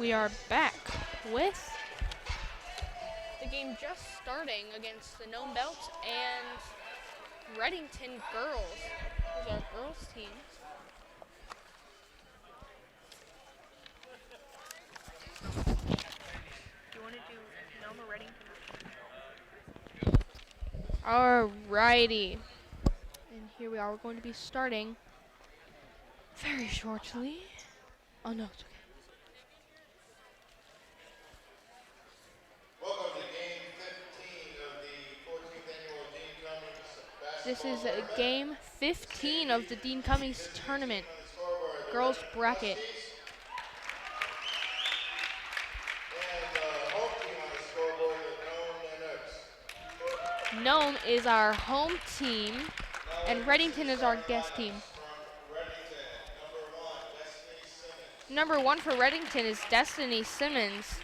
we are back with the game just starting against the Nome Belts and Redington girls. Those are girls' teams. Do you want to do Nome or Redington? Alrighty. And here we are. We're going to be starting very shortly. Oh no, it's okay. Welcome to game 15 of the 14th annual Dean Cummings basketball. This is game 15 of the Dean Cummings tournament, girls bracket. And home team on the scoreboard is Nome is our home team, and Redington is our guest team. Number 1 for Redington is Destiny Simmons.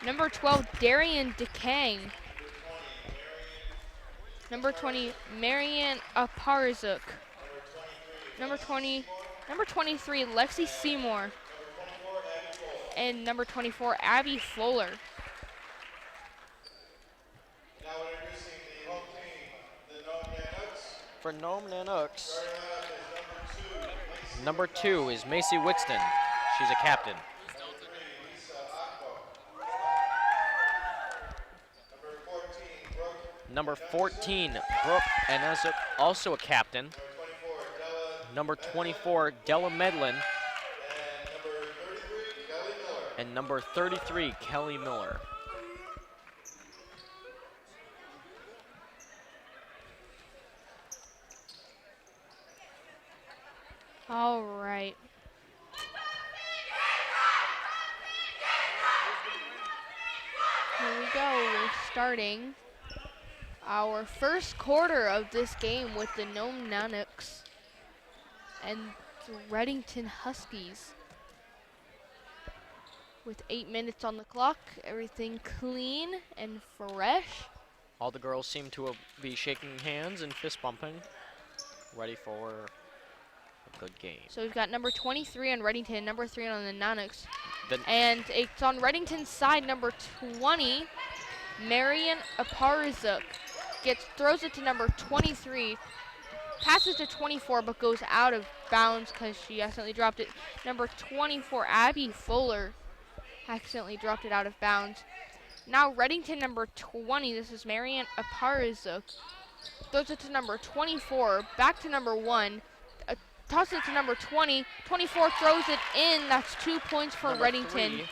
Number 12, Darian DeKang. Number 20, Marianne Aparzuk. Number 23, Lexi Seymour. And number 24, Abby Fuller. now introducing the home team, the Nome Nanooks. For Nome Nanooks, Starting off is number 2 is Macy Wixton. She's a captain. Number 14, Brooke, and also a captain. Number 24, Della Medlin. And number 33, Kelly Miller. All right. Here we go. We're starting our first quarter of this game with the Nome Nanooks and the Redington Huskies. With 8 minutes on the clock, everything clean and fresh. All the girls seem to be shaking hands and fist bumping, ready for a good game. So we've got number 23 on Redington, number 3 on the Nanooks. And it's on Redington's side, number 20, Marian Aparzuk. Throws it to number 23, passes to 24, but goes out of bounds because she accidentally dropped it. Number 24, Abby Fuller, accidentally dropped it out of bounds. Now Redington, number 20, this is Marian Aparzuk, throws it to number 24, back to number 1, tosses it to number 20, 24 throws it in. That's 2 points for Number Redington.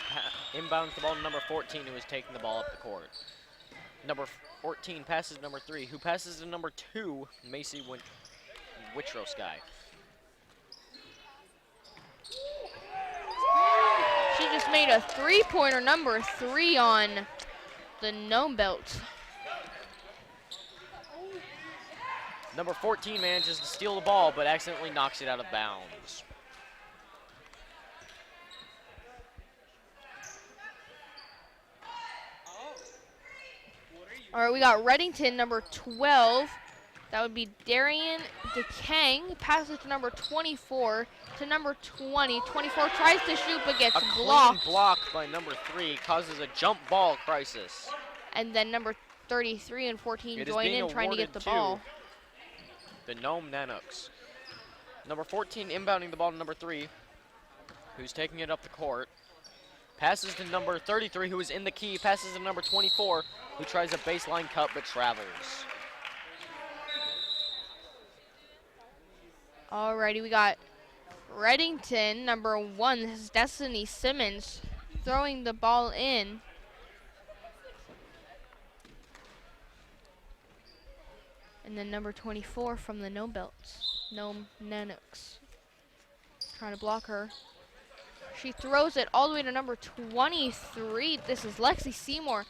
3 inbounds the ball to number 14, who is taking the ball up the court. Number 14 passes to number 3, who passes to number 2, Macy Witrowski. She just made a three-pointer, number 3 on the Nome Belt. Number 14 manages to steal the ball, but accidentally knocks it out of bounds. All right, we got Redington, number 12. That would be Darian DeKang. Passes to number 24 to number 20. 24 tries to shoot but gets blocked. A clean block by number 3 causes a jump ball crisis. And then number 33 and 14 join in trying to get the ball. The Nome Nanooks. Number 14 inbounding the ball to number 3, who's taking it up the court. Passes to number 33, who is in the key. Passes to number 24, who tries a baseline cut but travels. Alrighty, we got Redington, number 1. This is Destiny Simmons throwing the ball in. And then number 24 from the Nome Belts, Nome Nanooks. Trying to block her. She throws it all the way to number 23. This is Lexi Seymour.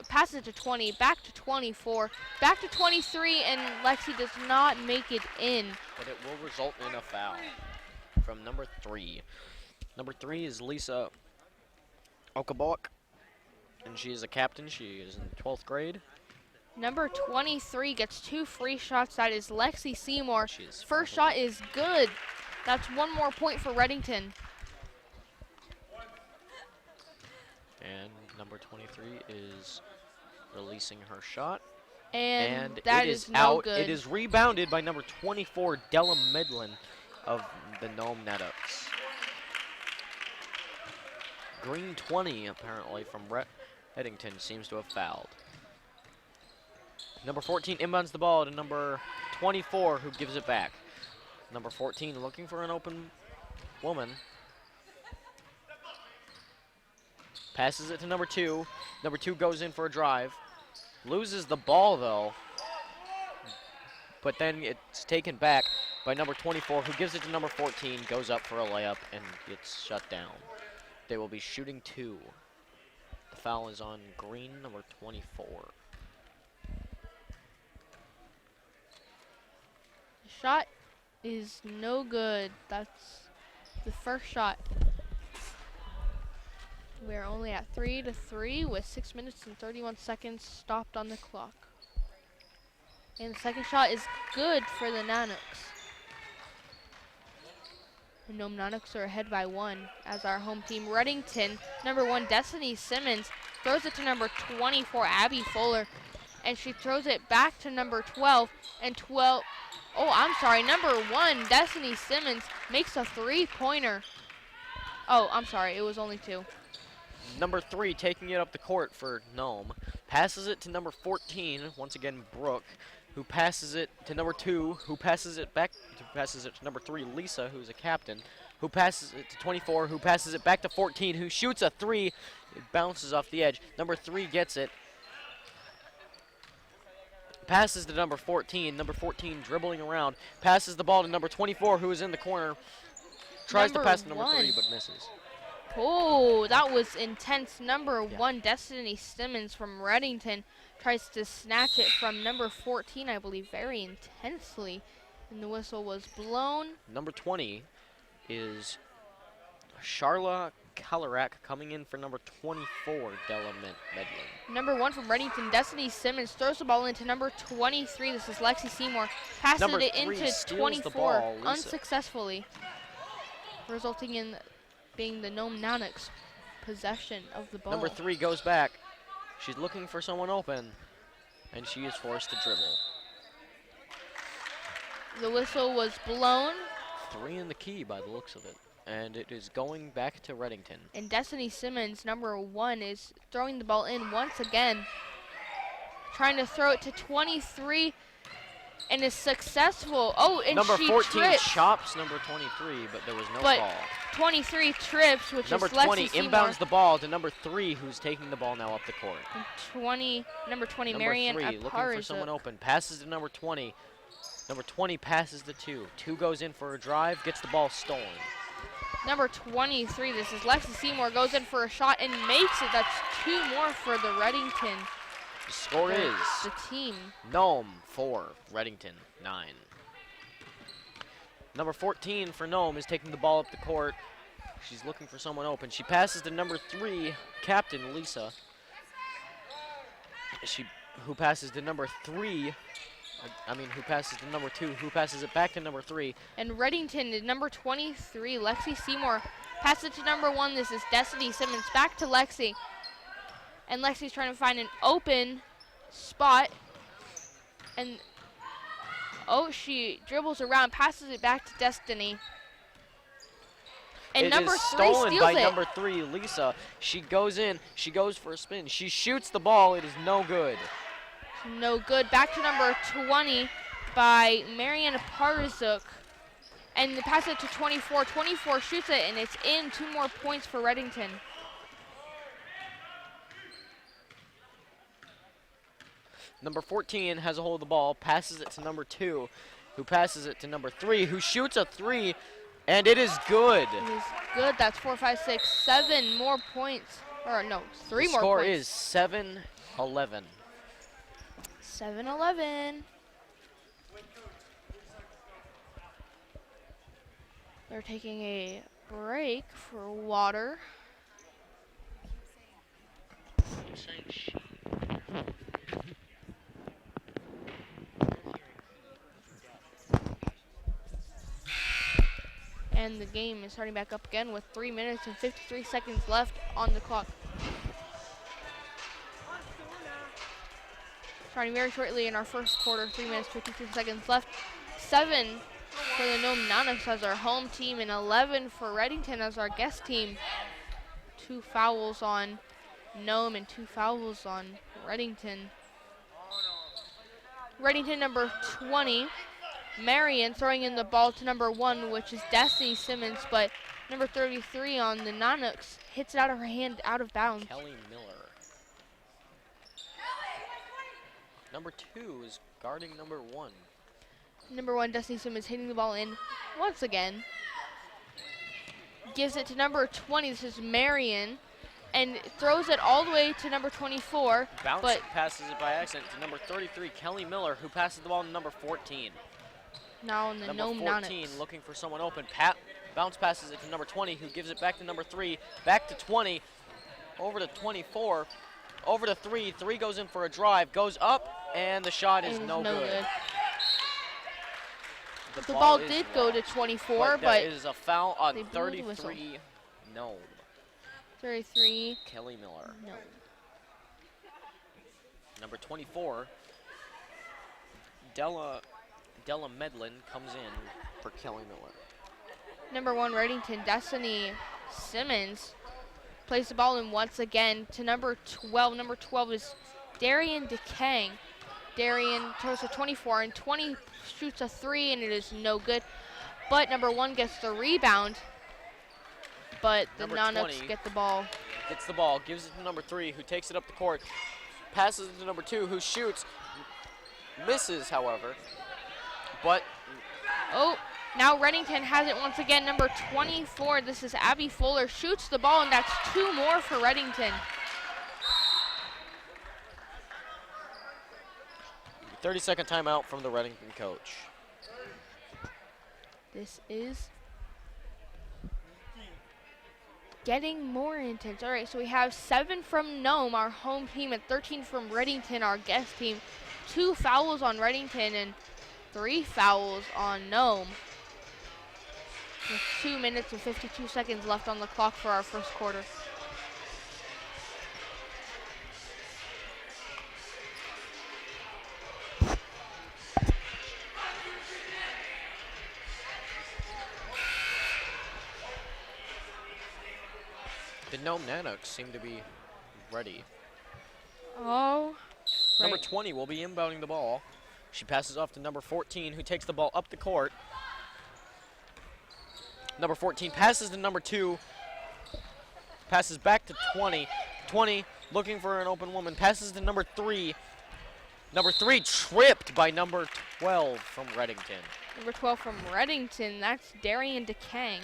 Pass it to 20, back to 24, back to 23, and Lexi does not make it in. But it will result in a foul from number 3. Number 3 is Lisa Okabok, and she is a captain. She is in 12th grade. Number 23 gets 2 free shots. That is Lexi Seymour. First shot is good. That's 1 more point for Redington. And number 23 is releasing her shot. And that it is is no out. good. It is rebounded by number 24, Della Midland of the Nome Nanoks. Green 20, apparently, from Redington seems to have fouled. Number 14 inbounds the ball to number 24, who gives it back. Number 14 looking for an open woman. Passes it to number 2. Number 2 goes in for a drive. Loses the ball, though. But then it's taken back by number 24, who gives it to number 14, goes up for a layup, and gets shut down. They will be shooting 2. The foul is on green, number 24. The shot is no good. That's the first shot. We're only at 3-3 with 6 minutes and 31 seconds stopped on the clock. And the second shot is good for the Nanoks. The Nome Nanoks are ahead by 1 as our home team, Redington, number 1, Destiny Simmons, throws it to number 24, Abby Fuller. And she throws it back to number 12. And number 1, Destiny Simmons, makes a 3-pointer. Oh, I'm sorry, it was only 2. Number 3 taking it up the court for Nome. Passes it to number 14, once again Brooke, who passes it to number 2, who passes it to number 3, Lisa, who's a captain, who passes it to 24, who passes it back to 14, who shoots a 3. It bounces off the edge. Number 3 gets it. Passes to number 14. Number 14 dribbling around. Passes the ball to number 24, who is in the corner. Tries to pass to number 3, but misses. Oh, that was intense. Number 1, Destiny Simmons from Redington, tries to snatch it from number 14, I believe, very intensely. And the whistle was blown. Number 20 is Charla Kalarak coming in for number 24, Della Medlin. Number 1 from Redington, Destiny Simmons, throws the ball into number 23. This is Lexi Seymour. Passes it into 24 unsuccessfully, resulting in being the Nome Nanoks' possession of the ball. Number 3 goes back. She's looking for someone open, and she is forced to dribble. The whistle was blown. 3 in the key by the looks of it. And it is going back to Redington. And Destiny Simmons, number 1, is throwing the ball in once again. Trying to throw it to 23 and is successful. Oh, and number she 14 trips. Chops number 23, but there was no ball. 23 trips, which number is Lexi 20 Seymour. Inbounds the ball to number 3, who's taking the ball now up the court. And number 20, Marianne Number 3 looking for someone open. Passes to number 20. Number 20 passes to 2. 2 goes in for a drive, gets the ball stolen. Number 23, this is Lexi Seymour, goes in for a shot and makes it. That's 2 more for the Redington. The score is the team. Nome 4, Redington 9. Number 14 for Nome is taking the ball up the court. She's looking for someone open. She passes to number 3, captain Lisa. Who passes to number 3. Who passes to number 2, who passes it back to number 3. And Redington, number 23, Lexi Seymour, passes it to number 1. This is Destiny Simmons, back to Lexi. And Lexi's trying to find an open spot. And, she dribbles around, passes it back to Destiny. And number 3 stolen by steals it. number 3, Lisa. She goes in, she goes for a spin. She shoots the ball, it is no good. No good. Back to number 20 by Marianne Parzuk. And the pass it to 24. 24 shoots it, and it's in. 2 more points for Redington. Number 14 has a hold of the ball, passes it to number 2, who passes it to number 3, who shoots a 3, and it is good. It is good. That's 4, 5, 6, 7 more points. Or no, 3 more points. The score is 7-11. 7-11. They're taking a break for water. And the game is starting back up again with 3 minutes and 53 seconds left on the clock. starting very shortly in our first quarter. 3 minutes, 52 seconds left. 7 for the Nome Nanox as our home team and 11 for Redington as our guest team. 2 fouls on Nome and 2 fouls on Redington. Redington number 20, Marion, throwing in the ball to number 1, which is Destiny Simmons, but number 33 on the Nanox hits it out of her hand, out of bounds. Kelly Miller. Number 2 is guarding number 1. Number 1, Destiny Simmons, hitting the ball in once again. Gives it to number 20, this is Marion, and throws it all the way to number 24. Bounce passes it by accident to number 33, Kelly Miller, who passes the ball to number 14. Now on the Nome Nanox. Number 14 looking for someone open. Bounce passes it to number 20, who gives it back to number 3, back to 20, over to 24, over to 3. 3 goes in for a drive, goes up, and the shot is no good. The ball did go to 24, but it is a foul on 33 Nome. 33 Kelly Miller. No. Number 24, Della Medlin comes in for Kelly Miller. Number 1, Redington, Destiny Simmons plays the ball in once again to number 12. Number 12 is Darian DeKang. Darian throws a 24 and 20 shoots a 3 and it is no good. But number 1 gets the rebound. But the Nanox get the ball. Gets the ball, gives it to number 3, who takes it up the court, passes it to number 2, who shoots, misses, however. But now Redington has it once again. Number 24, this is Abby Fuller, shoots the ball, and that's 2 more for Redington. 30-second timeout from the Redington coach. This is getting more intense. All right, so we have 7 from Nome, our home team, and 13 from Redington, our guest team. 2 fouls on Redington and 3 fouls on Nome. With 2 minutes and 52 seconds left on the clock for our first quarter. The Nome Nanox seem to be ready. Oh, Number 20 will be inbounding the ball. She passes off to number 14, who takes the ball up the court. Number 14 passes to number 2, passes back to 20. 20 looking for an open woman, passes to number 3. Number 3 tripped by number 12 from Redington. Number 12 from Redington, that's Darian DeKang.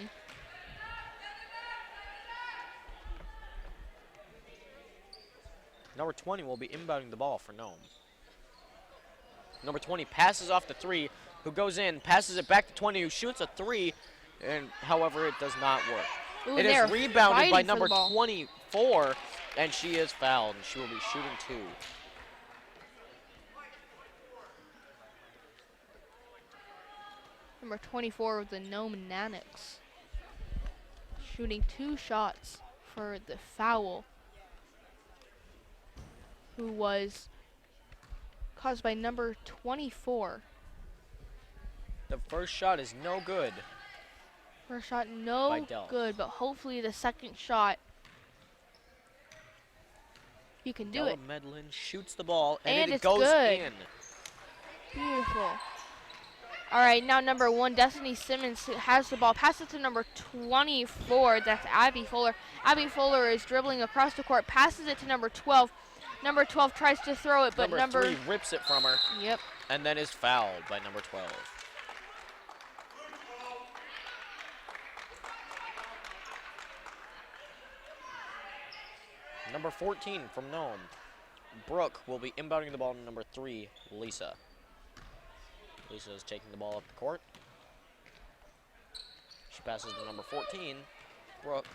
Number 20 will be inbounding the ball for Nome. Number 20 passes off to 3, who goes in, passes it back to 20, who shoots a 3, and however, it does not work. Ooh, it is rebounded by number 24, and she is fouled, and she will be shooting 2. Number 24 of the Nome Nanox, shooting 2 shots for the foul, who was caused by number 24. The first shot is no good. First shot no good, but hopefully the second shot, you can do it. Medlin shoots the ball, and it it's goes good. in. Beautiful. All right, now number 1, Destiny Simmons has the ball. Passes to number 24, that's Abby Fuller. Abby Fuller is dribbling across the court, passes it to number 12. Number 12 tries to throw it, but number 3 rips it from her. Yep. And then is fouled by number 12. Number 14 from Nome, Brooke, will be inbounding the ball to number 3, Lisa. Lisa is taking the ball up the court. She passes to number 14, Brooke,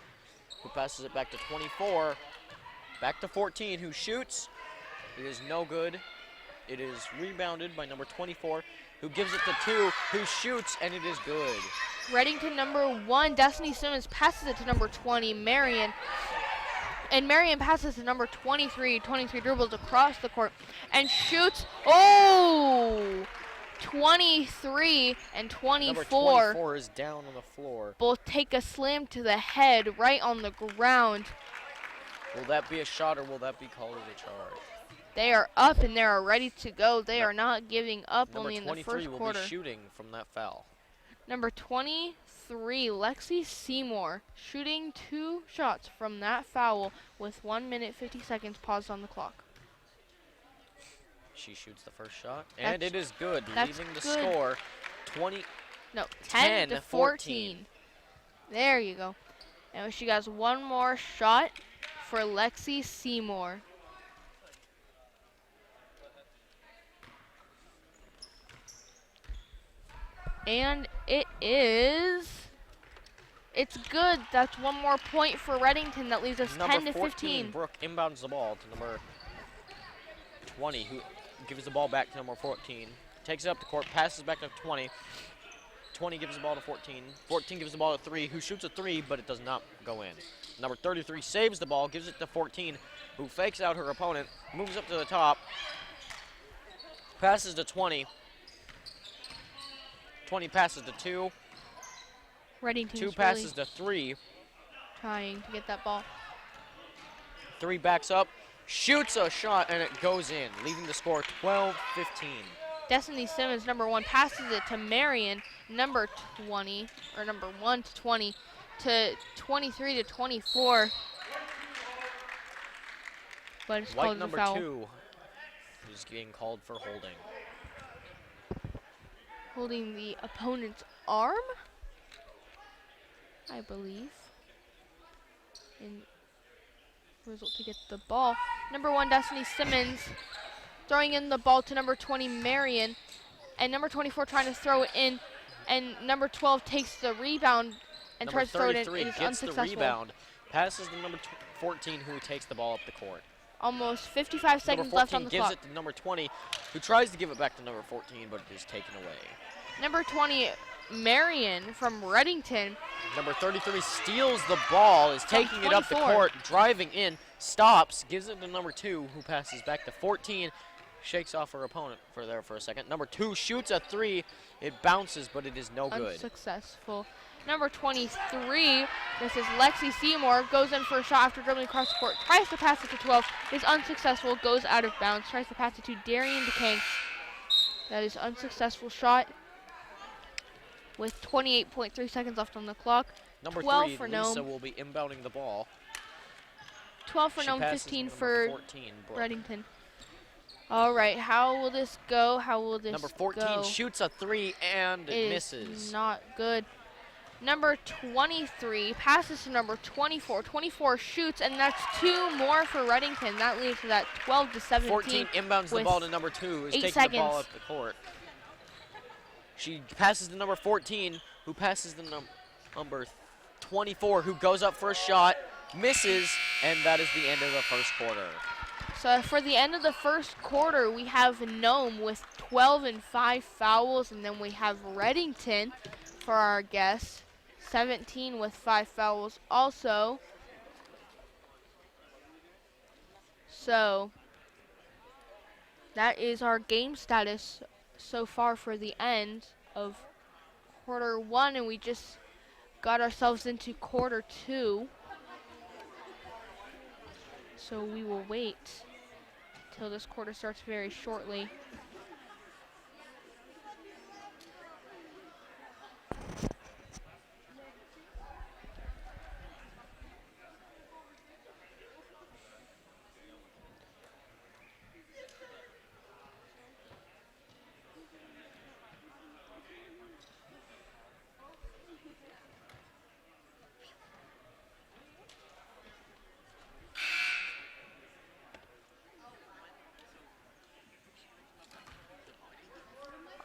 who passes it back to 24. Back to 14, who shoots. It is no good. It is rebounded by number 24, who gives it to 2, who shoots, and it is good. Redington number 1, Destiny Simmons passes it to number 20, Marion. And Marion passes to number 23. 23 dribbles across the court and shoots. Oh! 23 and 24. Number 24 is down on the floor. Both take a slam to the head right on the ground. Will that be a shot or will that be called as a charge? They are up and they are ready to go. They are not giving up only in the first quarter. Number 23 will be shooting from that foul. Number 23, Lexi Seymour, shooting 2 shots from that foul with 1 minute 50 seconds paused on the clock. She shoots the first shot, and it is good, leaving the good. score 10 to 14. There you go. And she got one more shot for Lexi Seymour. And it's good. That's one more point for Redington. That leaves us 10 to 15. Brooke inbounds the ball to number 20, who gives the ball back to number 14. Takes it up the court, passes back to 20. 20 gives the ball to 14. 14 gives the ball to 3, who shoots a 3, but it does not go in. Number 33 saves the ball, gives it to 14, who fakes out her opponent, moves up to the top, passes to 20. 20 passes to 2. Redington 2 passes to 3. Trying to get that ball. 3 backs up, shoots a shot, and it goes in, leaving the score 12-15. Destiny Simmons, number 1, passes it to Marion, number 20, or number 1 to 20, to 23 to 24. But it's White called number a foul. 2 is getting called for holding. Holding the opponent's arm, I believe. And result to get the ball. Number 1, Destiny Simmons, throwing in the ball to number 20, Marion. And number 24 trying to throw it in. And number 12 takes the rebound and tries to throw it in. It is unsuccessful. The rebound, passes to number 14, who takes the ball up the court. Almost 55 seconds left on the clock. Gives it to number 20, who tries to give it back to number 14, but it is taken away. Number 20, Marion from Redington. Number 33 steals the ball, is taking it up the court, driving in, stops, gives it to number 2, who passes back to 14, shakes off her opponent for a second. Number 2 shoots a 3, it bounces, but it is no good. Unsuccessful. Number 23, this is Lexi Seymour, goes in for a shot after dribbling across the court, tries to pass it to 12, is unsuccessful, goes out of bounds, tries to pass it to Darian DeKang. That is unsuccessful shot with 28.3 seconds left on the clock. Number 12 3, for Lisa Nome. will be inbounding the ball. 12 for Nome, 15 for Redington. All right, how will this go? How will this go? Number 14 shoots a 3 and misses. Not good. Number 23 passes to number 24. 24 shoots, and that's 2 more for Redington. That leaves that 12 to 17. 14 inbounds the ball to number 2, who's taking seconds. the ball up the court. She passes to number 14, who passes to number 24, who goes up for a shot, misses, and that is the end of the first quarter. So for the end of the first quarter, we have Nome with 12 and 5 fouls, and then we have Redington for our guests, 17 with 5 fouls also. So that is our game status so far for the end of quarter 1, and we just got ourselves into quarter 2. So we will wait till this quarter starts very shortly.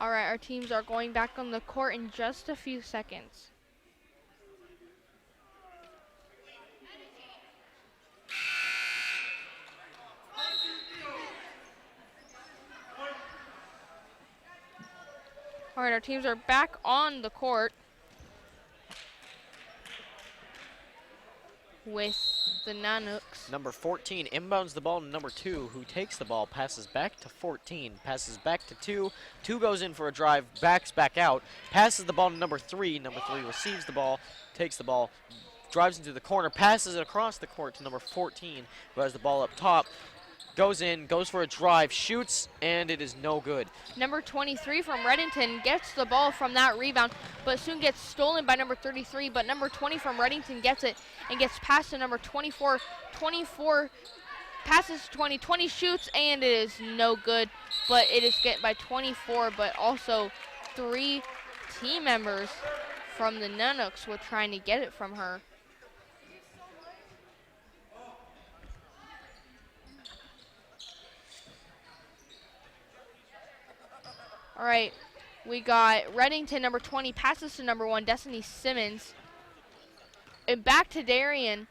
All right, our teams are going back on the court in just a few seconds. All right, our teams are back on the court with the Nanoks. Number 14 inbounds the ball to number 2, who takes the ball, passes back to 14, passes back to 2. 2 goes in for a drive, backs back out, passes the ball to number 3. Number 3 receives the ball, takes the ball, drives into the corner, passes it across the court to number 14, who has the ball up top. Goes in, goes for a drive, shoots, and it is no good. Number 23 from Redington gets the ball from that rebound, but soon gets stolen by number 33. But number 20 from Redington gets it and gets past to number 24. 24 passes to 20. 20 shoots, and it is no good. But it is get by 24, but also 3 team members from the Nanoks were trying to get it from her. All right, we got Redington, number 20, passes to number 1, Destiny Simmons. And back to Darian,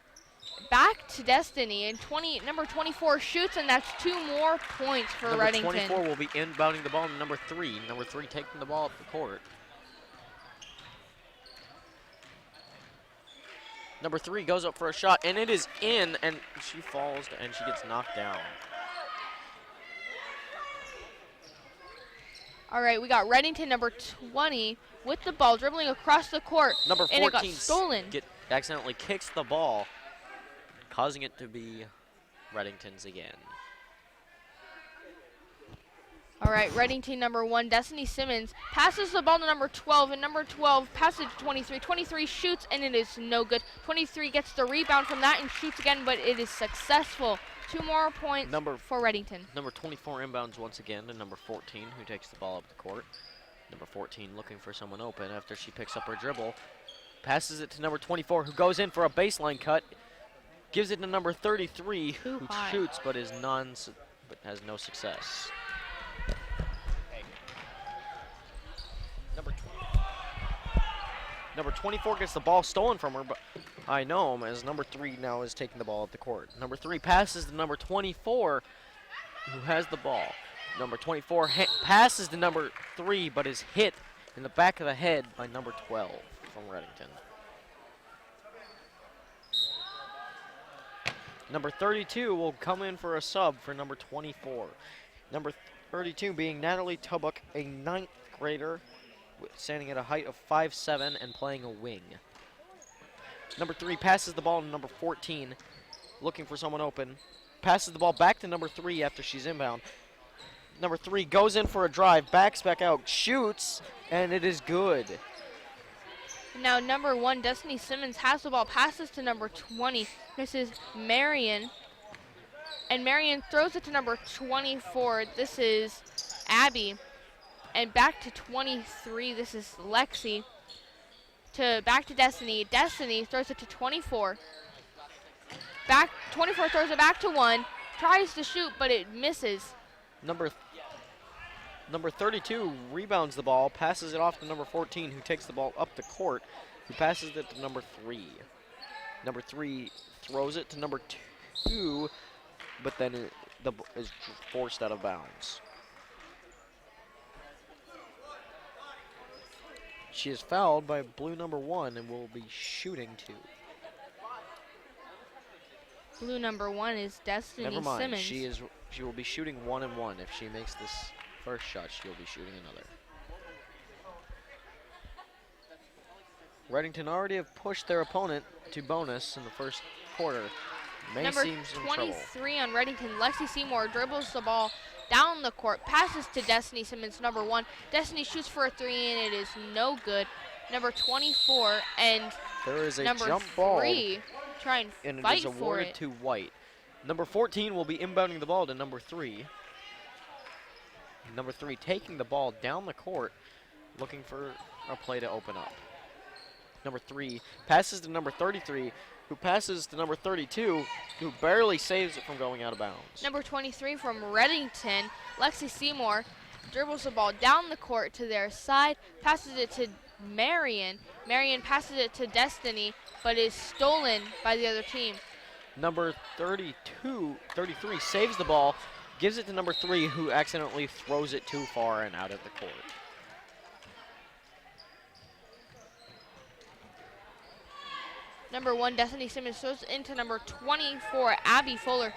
back to Destiny, and number 24 shoots, and that's 2 more points for Redington. Number 24 will be inbounding the ball to number 3. Number 3 taking the ball up the court. Number 3 goes up for a shot, and it is in, and she falls, and she gets knocked down. All right, we got Redington, number 20, with the ball, dribbling across the court. Number 14 and it got stolen. Accidentally kicks the ball, causing it to be Redington's again. All right, Redington, number 1, Destiny Simmons, passes the ball to number 12, and number 12 passes to 23. 23 shoots, and it is no good. 23 gets the rebound from that and shoots again, but it is successful. 2 more points for Redington. Number 24 inbounds once again to number 14, who takes the ball up the court. Number 14 looking for someone open after she picks up her dribble. Passes it to number 24, who goes in for a baseline cut. Gives it to number 33, who shoots but has no success. Number 24 gets the ball stolen from her, but I know as number 3 now is taking the ball up the court. Number 3 passes to number 24, who has the ball. Number 24 passes to number 3, but is hit in the back of the head by number 12 from Redington. Number 32 will come in for a sub for number 24. Number 32 being Natalie Tubbuck, a 9th grader, standing at a height of 5'7" and playing a wing. Number 3 passes the ball to number 14, looking for someone open. Passes the ball back to number 3 after she's inbound. Number 3 goes in for a drive, backs back out, shoots, and it is good. Now number 1, Destiny Simmons, has the ball, passes to number 20. This is Marion. And Marion throws it to number 24. This is Abby. And back to 23, this is Lexi. Back to Destiny. Destiny throws it to 24. 24 throws it back to 1. Tries to shoot, but it misses. Number 32 rebounds the ball, passes it off to number 14, who takes the ball up the court, who passes it to number 3. Number 3 throws it to number 2, but then is forced out of bounds. She is fouled by blue number 1 and will be shooting 2. Blue number 1 is Destiny Never mind. Simmons. She will be shooting 1 and 1. If she makes this first shot, she'll be shooting another. Redington already have pushed their opponent to bonus in the first quarter. May Number seems in trouble. 23 on Redington, Lexi Seymour dribbles the ball down the court, passes to Destiny Simmons, number 1. Destiny shoots for a 3, and it is no good. Number 24 and there is a number jump 3 ball, try and and fight it is for awarded it. to White. Number 14 will be inbounding the ball to number 3. Number 3 taking the ball down the court, looking for a play to open up. Number 3 passes to number 33, who passes to number 32, who barely saves it from going out of bounds. Number 23 from Redington, Lexi Seymour, dribbles the ball down the court to their side, passes it to Marion. Marion passes it to Destiny, but is stolen by the other team. Number 33 saves the ball, gives it to number 3, who accidentally throws it too far and out of the court. Number 1, Destiny Simmons throws into number 24, Abby Fuller.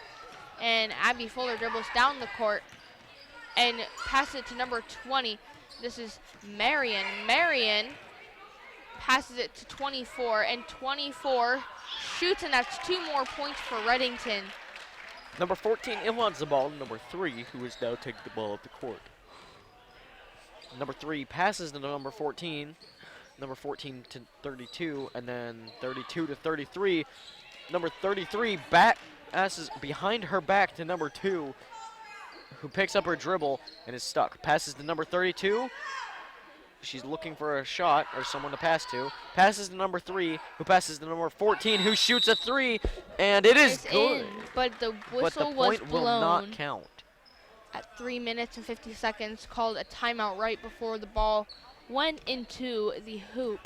And Abby Fuller dribbles down the court and passes it to number 20. This is Marion. Marion passes it to 24, and 24 shoots, and that's 2 more points for Redington. Number 14 inbounds the ball to number 3, who is now taking the ball up the court. Number 3 passes to number 14. Number 14 to 32, and then 32 to 33. Number 33 passes behind her back to number 2, who picks up her dribble and is stuck. Passes to number 32. She's looking for a shot or someone to pass to. Passes to number 3, who passes to number 14, who shoots a 3, and it is good. In, but the whistle was blown. Will not count. At 3 minutes and 50 seconds, called a timeout right before the ball went into the hoop.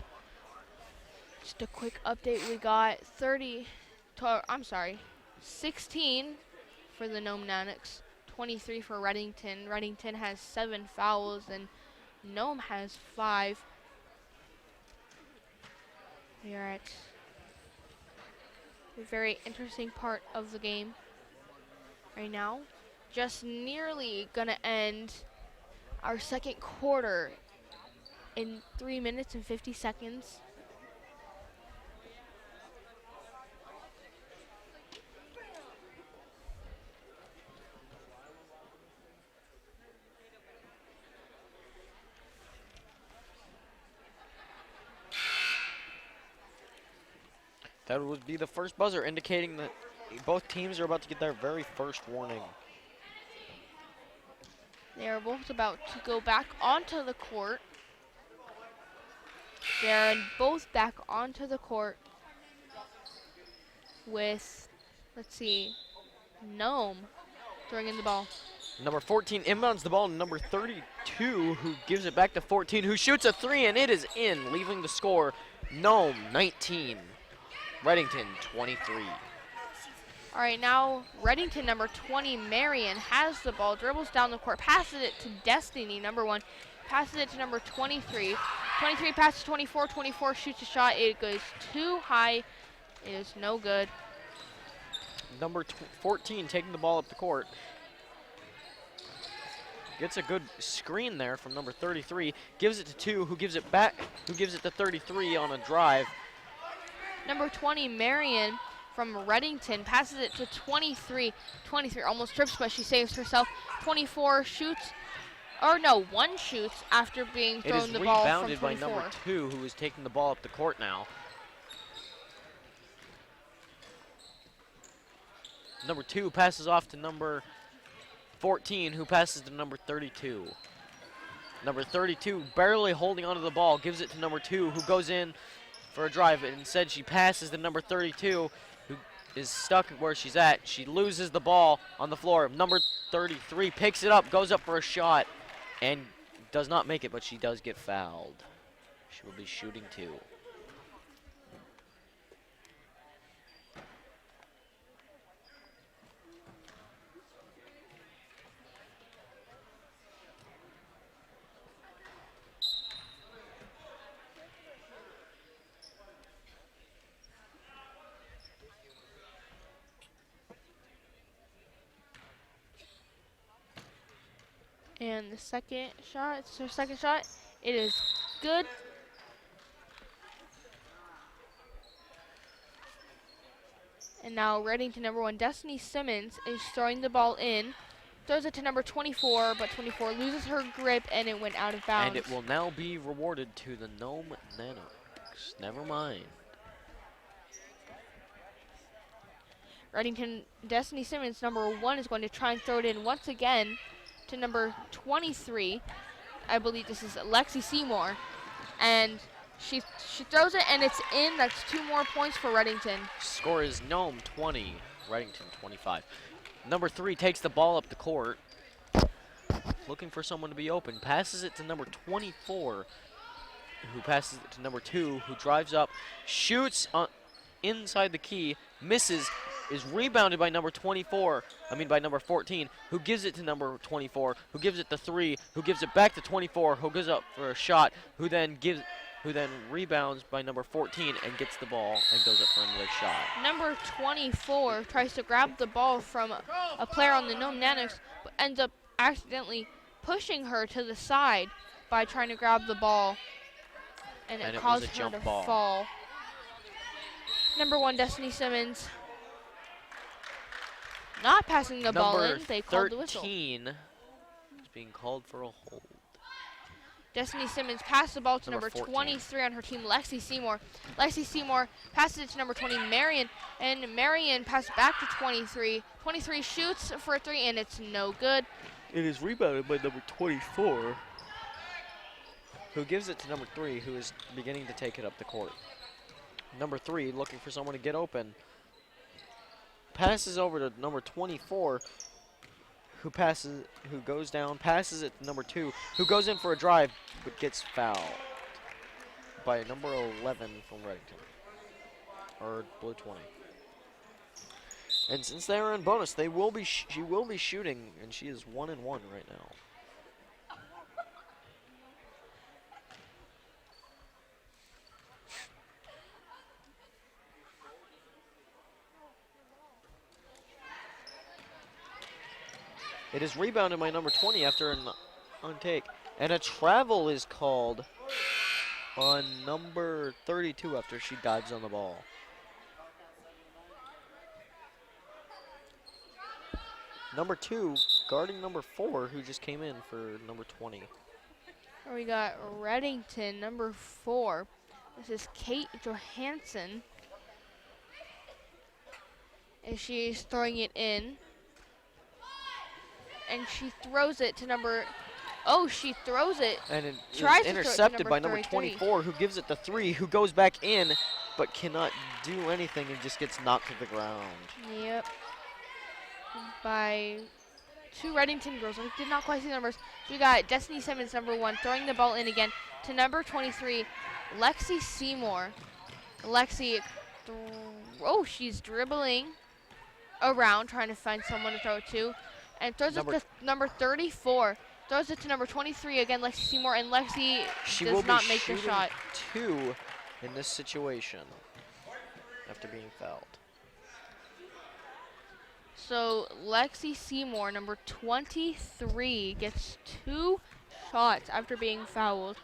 Just a quick update, we got 16 for the Nome Nanox, 23 for Redington. Redington has 7 fouls and Nome has 5. We are at a very interesting part of the game right now. Just nearly gonna end our second quarter in 3 minutes and 50 seconds. That would be the first buzzer, indicating that both teams are about to get their very first warning. They are both about to go back onto the court. They're both back onto the court with, let's see, Nome throwing in the ball. Number 14 inbounds the ball to number 32, who gives it back to 14, who shoots a 3, and it is in, leaving the score Nome 19, Redington 23. All right, now Redington number 20, Marion, has the ball, dribbles down the court, passes it to Destiny, number 1, passes it to number 23. 23 passes 24, 24 shoots a shot, it goes too high, it is no good. Number 14 taking the ball up the court. Gets a good screen there from number 33, gives it to 2, who gives it back, who gives it to 33 on a drive. Number 20, Marion from Redington, passes it to 23. 23 almost trips, but she saves herself. 24 shoots, or no, 1 shoots after being thrown the ball from 24. It is rebounded by number 2, who is taking the ball up the court now. Number 2 passes off to number 14, who passes to number 32. Number 32 barely holding onto the ball, gives it to number 2, who goes in for a drive. Instead, she passes to number 32, who is stuck where she's at. She loses the ball on the floor. Number 33 picks it up, goes up for a shot, and does not make it, but she does get fouled. She will be shooting 2. And the second shot, it's her second shot. It is good. And now Redington number 1, Destiny Simmons, is throwing the ball in. Throws it to number 24, but 24 loses her grip and it went out of bounds. And it will now be rewarded to the Nome Nanox. Never mind. Redington, Destiny Simmons, number 1, is going to try and throw it in once again to number 23. I believe this is Lexi Seymour. And she throws it and it's in. That's 2 more points for Redington. Score is Nome 20, Redington 25. Number 3 takes the ball up the court, looking for someone to be open. Passes it to number 24, who passes it to number 2, who drives up, shoots inside the key, misses, is rebounded by number 14, who gives it to number 24, who gives it to 3, who gives it back to 24, who goes up for a shot, who then who then rebounds by number 14 and gets the ball and goes up for another shot. Number 24 tries to grab the ball from a player on the Nome Nanox, but ends up accidentally pushing her to the side by trying to grab the ball, and it caused her to fall. Number 1, Destiny Simmons, not passing the ball in. They called the whistle. 13 is being called for a hold. Destiny Simmons passed the ball to number 23 on her team, Lexi Seymour. Lexi Seymour passes it to number 20, Marion, and Marion passes back to 23. 23 shoots for a 3, and it's no good. It is rebounded by number 24, who gives it to number 3, who is beginning to take it up the court. Number 3 looking for someone to get open. Passes over to number 24, who goes down, passes it to number 2, who goes in for a drive, but gets fouled by number 11 from Redington, or blue 20. And since they are in bonus, she will be shooting, and she is 1-1 right now. It is rebounded by number 20 after an untake. And a travel is called on number 32 after she dives on the ball. Number 2 guarding number 4, who just came in for number 20. We got Redington, number 4. This is Kate Johansson. And she's throwing it in. And she throws it to number, she throws it. And it is intercepted by number 24, who gives it to 3, who goes back in, but cannot do anything and just gets knocked to the ground. Yep. By 2 Redington girls. I did not quite see the numbers. We got Destiny Simmons, number 1, throwing the ball in again to number 23, Lexi Seymour. Lexi, she's dribbling around, trying to find someone to throw it to. And throws it to number 34. Throws it to number 23 again, Lexi Seymour, and Lexi does not make the shot. 2 in this situation after being fouled. So Lexi Seymour, number 23, gets 2 shots after being fouled.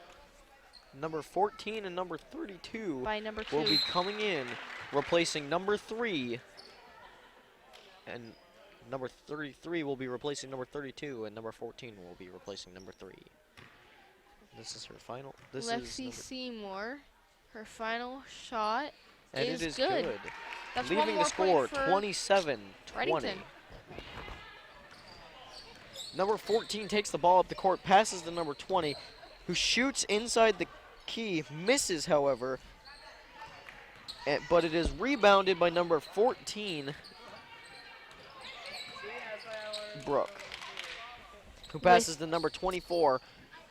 Number 14 and number 32 by number 2 will be coming in, replacing number 3, and number 33 will be replacing number 32, and number 14 will be replacing number 3. This is her final. Lexi Seymour, her final shot and is it is good. That's leaving the score 27-20. Number 14 takes the ball up the court, passes to number 20, who shoots inside the key, misses, however, but it is rebounded by number 14, Brooke, who passes to number 24,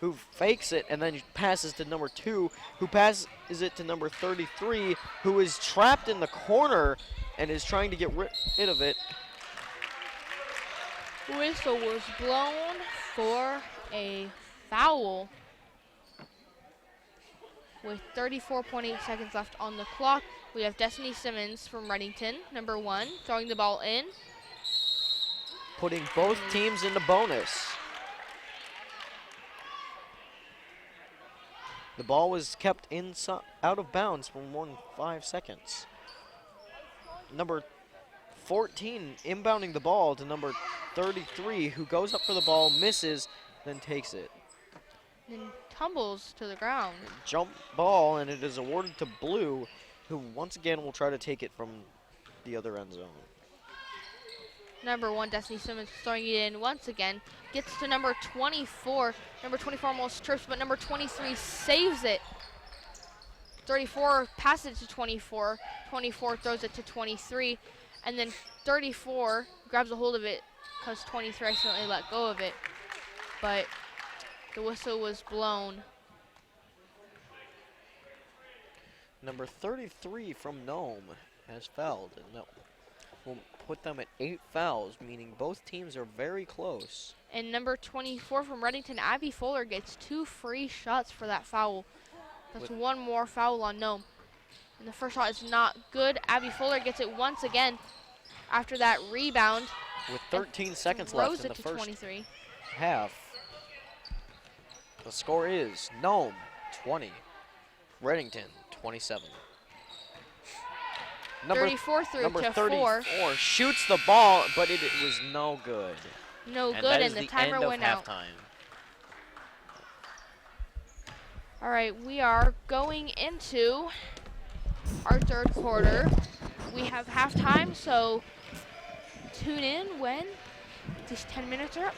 who fakes it and then passes to number 2, who passes it to number 33, who is trapped in the corner and is trying to get rid of it. Whistle was blown for a foul with 34.8 seconds left on the clock. We have Destiny Simmons from Redington, number 1, throwing the ball in, putting both teams into bonus. The ball was kept out of bounds for 5 seconds. Number 14 inbounding the ball to number 33, who goes up for the ball, misses, then takes it. Then tumbles to the ground. Jump ball, and it is awarded to Blue, who once again will try to take it from the other end zone. Number 1, Destiny Simmons, throwing it in once again. Gets to number 24. Number 24 almost trips, but number 23 saves it. 34 passes it to 24. 24 throws it to 23. And then 34 grabs a hold of it because 23 accidentally let go of it. But the whistle was blown. Number 33 from Nome has fouled. And will put them at 8 fouls, meaning both teams are very close. And number 24 from Redington, Abby Fuller, gets 2 free shots for that foul. That's one more foul on Nome. And the first shot is not good. Abby Fuller gets it once again after that rebound. With 13 seconds left in the first 23. half. The score is Nome 20, Redington 27. Number 34 through number to 34 4. shoots the ball, but it was no good. No And good, that and is the the timer end of went out. halftime. All right, we are going into our third quarter. We have halftime, so tune in when these 10 minutes are up.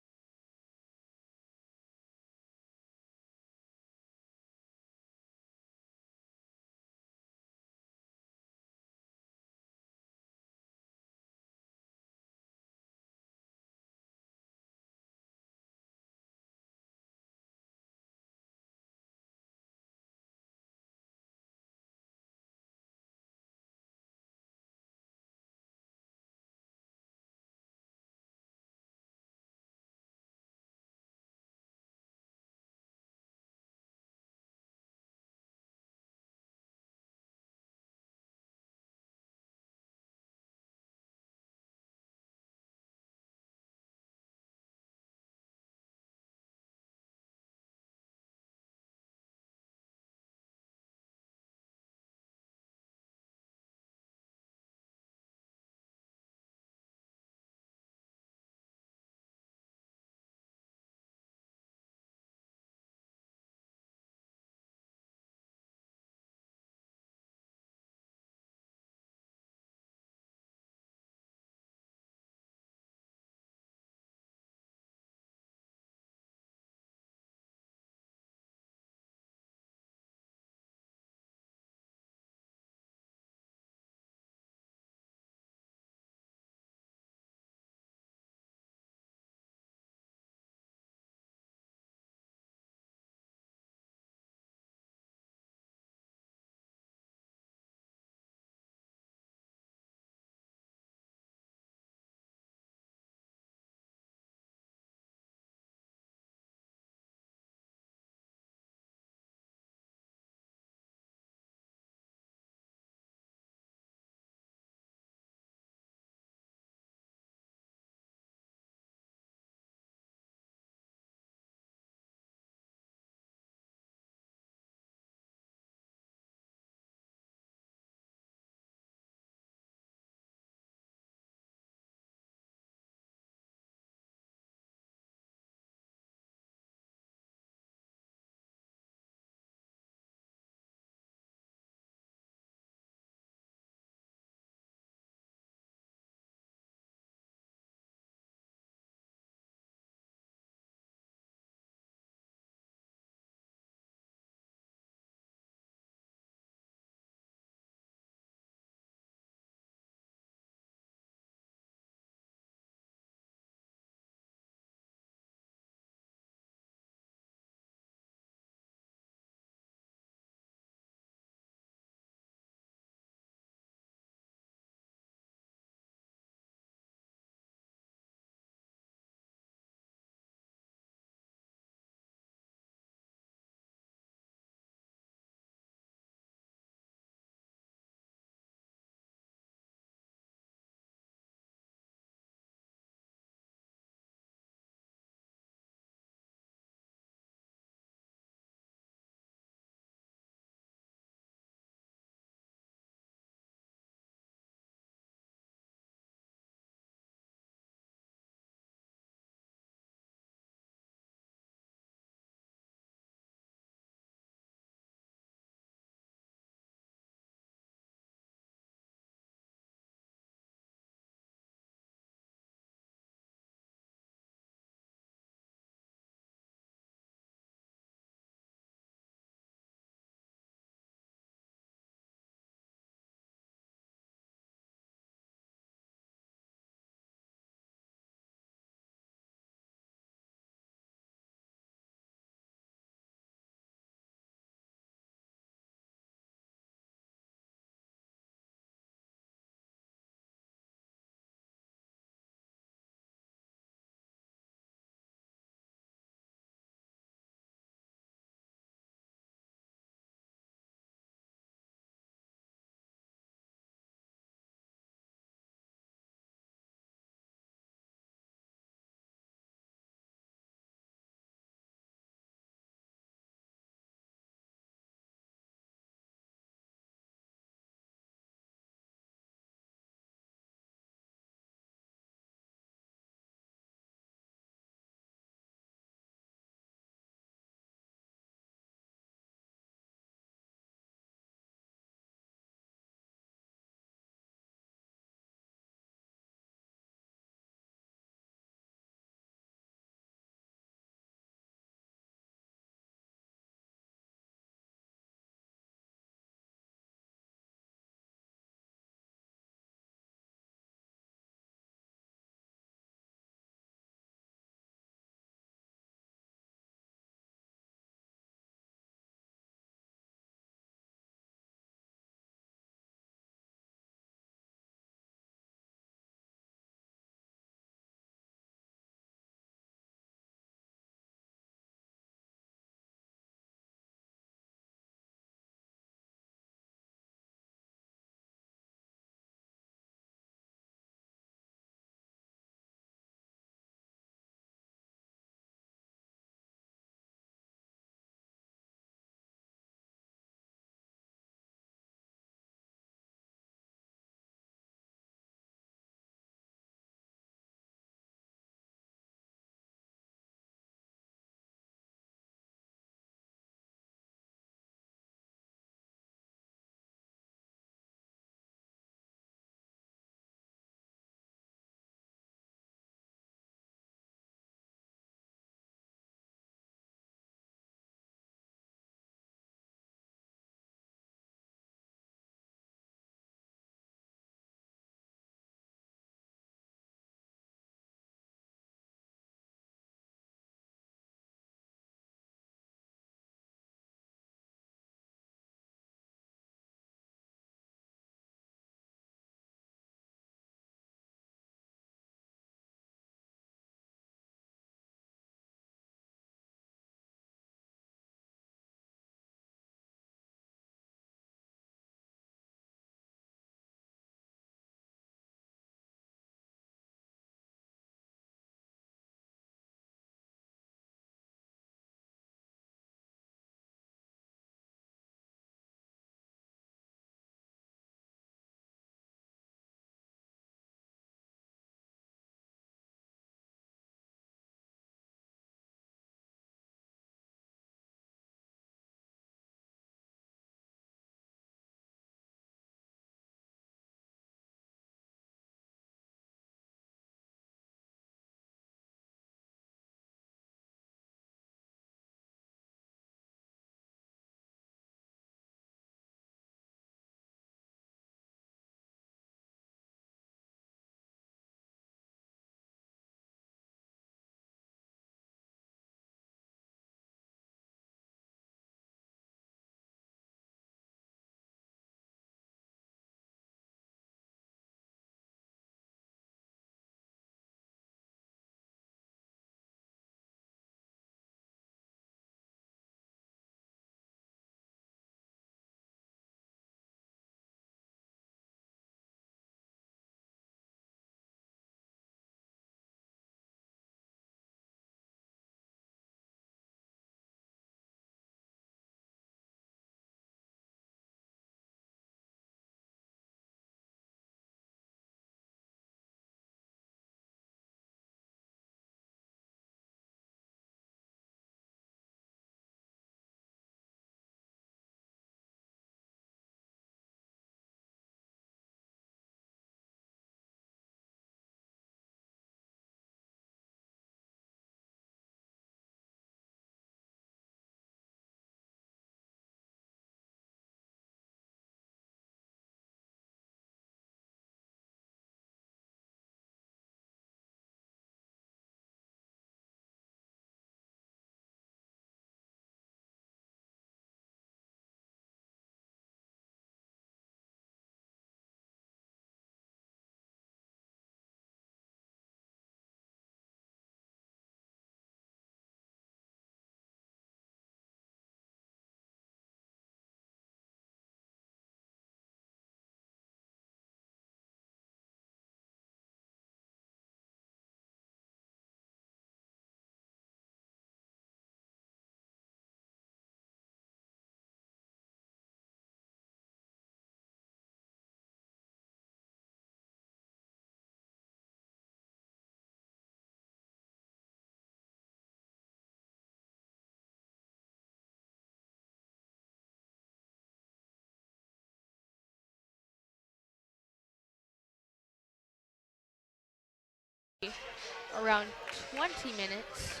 around 20 minutes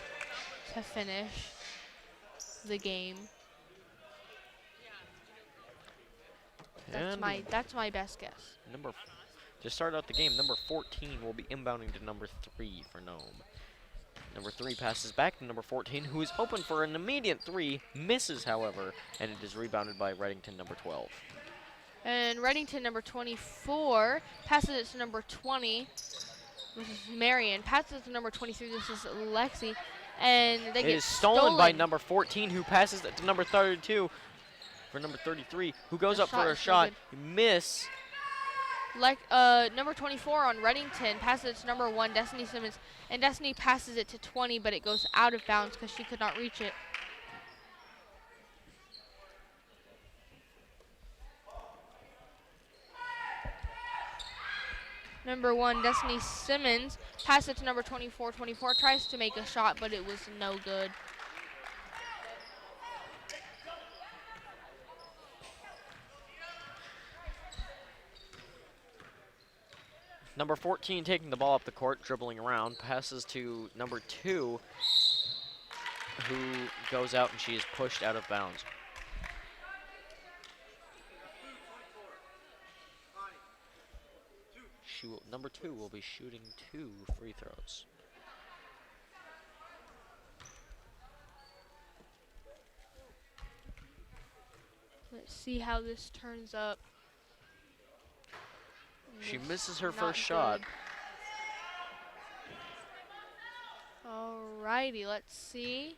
to finish the game. That's my best guess. To start out the game, number 14 will be inbounding to number 3 for Nome. Number 3 passes back to number 14, who is open for an immediate 3, misses, however, and it is rebounded by Redington, number 12. And Redington, number 24, passes it to number 20. This is Marion. Passes it to number 23. This is Lexi. And they get stolen by number 14, who passes it to number 32 for number 33, who goes up for a shot. Miss. Number 24 on Redington passes it to number 1, Destiny Simmons. And Destiny passes it to 20, but it goes out of bounds because she could not reach it. Number 1, Destiny Simmons, passes it to number 24. 24 tries to make a shot, but it was no good. Number 14 taking the ball up the court, dribbling around, passes to number 2, who goes out and she is pushed out of bounds. Number 2 will be shooting 2 free throws. Let's see how this turns up. She misses her first shot. Alrighty, let's see.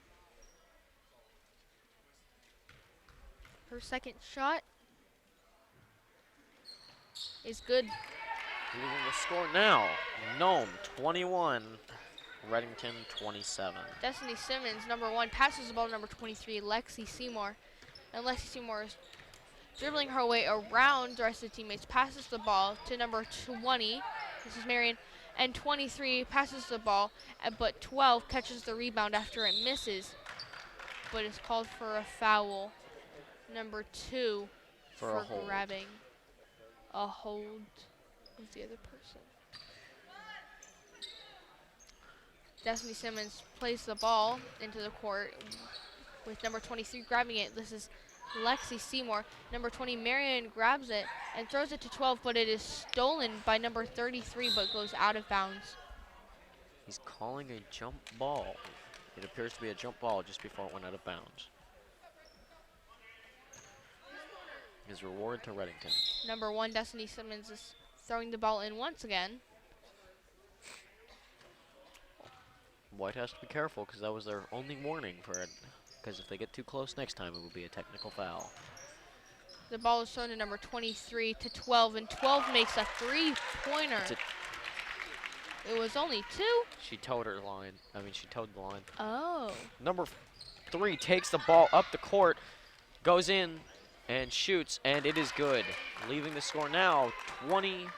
Her second shot is good. Leaving the score now. Nome 21, Redington 27. Destiny Simmons, number 1, passes the ball to number 23, Lexi Seymour. And Lexi Seymour is dribbling her way around the rest of the teammates, passes the ball to number 20. This is Marion. And 23 passes the ball, but 12 catches the rebound after it misses. But it's called for a foul. Number 2 for grabbing a hold of the other person. Destiny Simmons plays the ball into the court with number 23 grabbing it. This is Lexi Seymour. Number 20, Marion, grabs it and throws it to 12, but it is stolen by number 33, but goes out of bounds. He's calling a jump ball. It appears to be a jump ball just before it went out of bounds. His reward to Redington. Number 1, Destiny Simmons, is throwing the ball in once again. White has to be careful because that was their only warning for it. Because if they get too close next time, it will be a technical foul. The ball is thrown to number 23 to 12, and 12 makes a three-pointer. It was only 2. She towed her line. She towed the line. Oh. Number 3 takes the ball up the court, goes in, and shoots, and it is good. Leaving the score now 23-29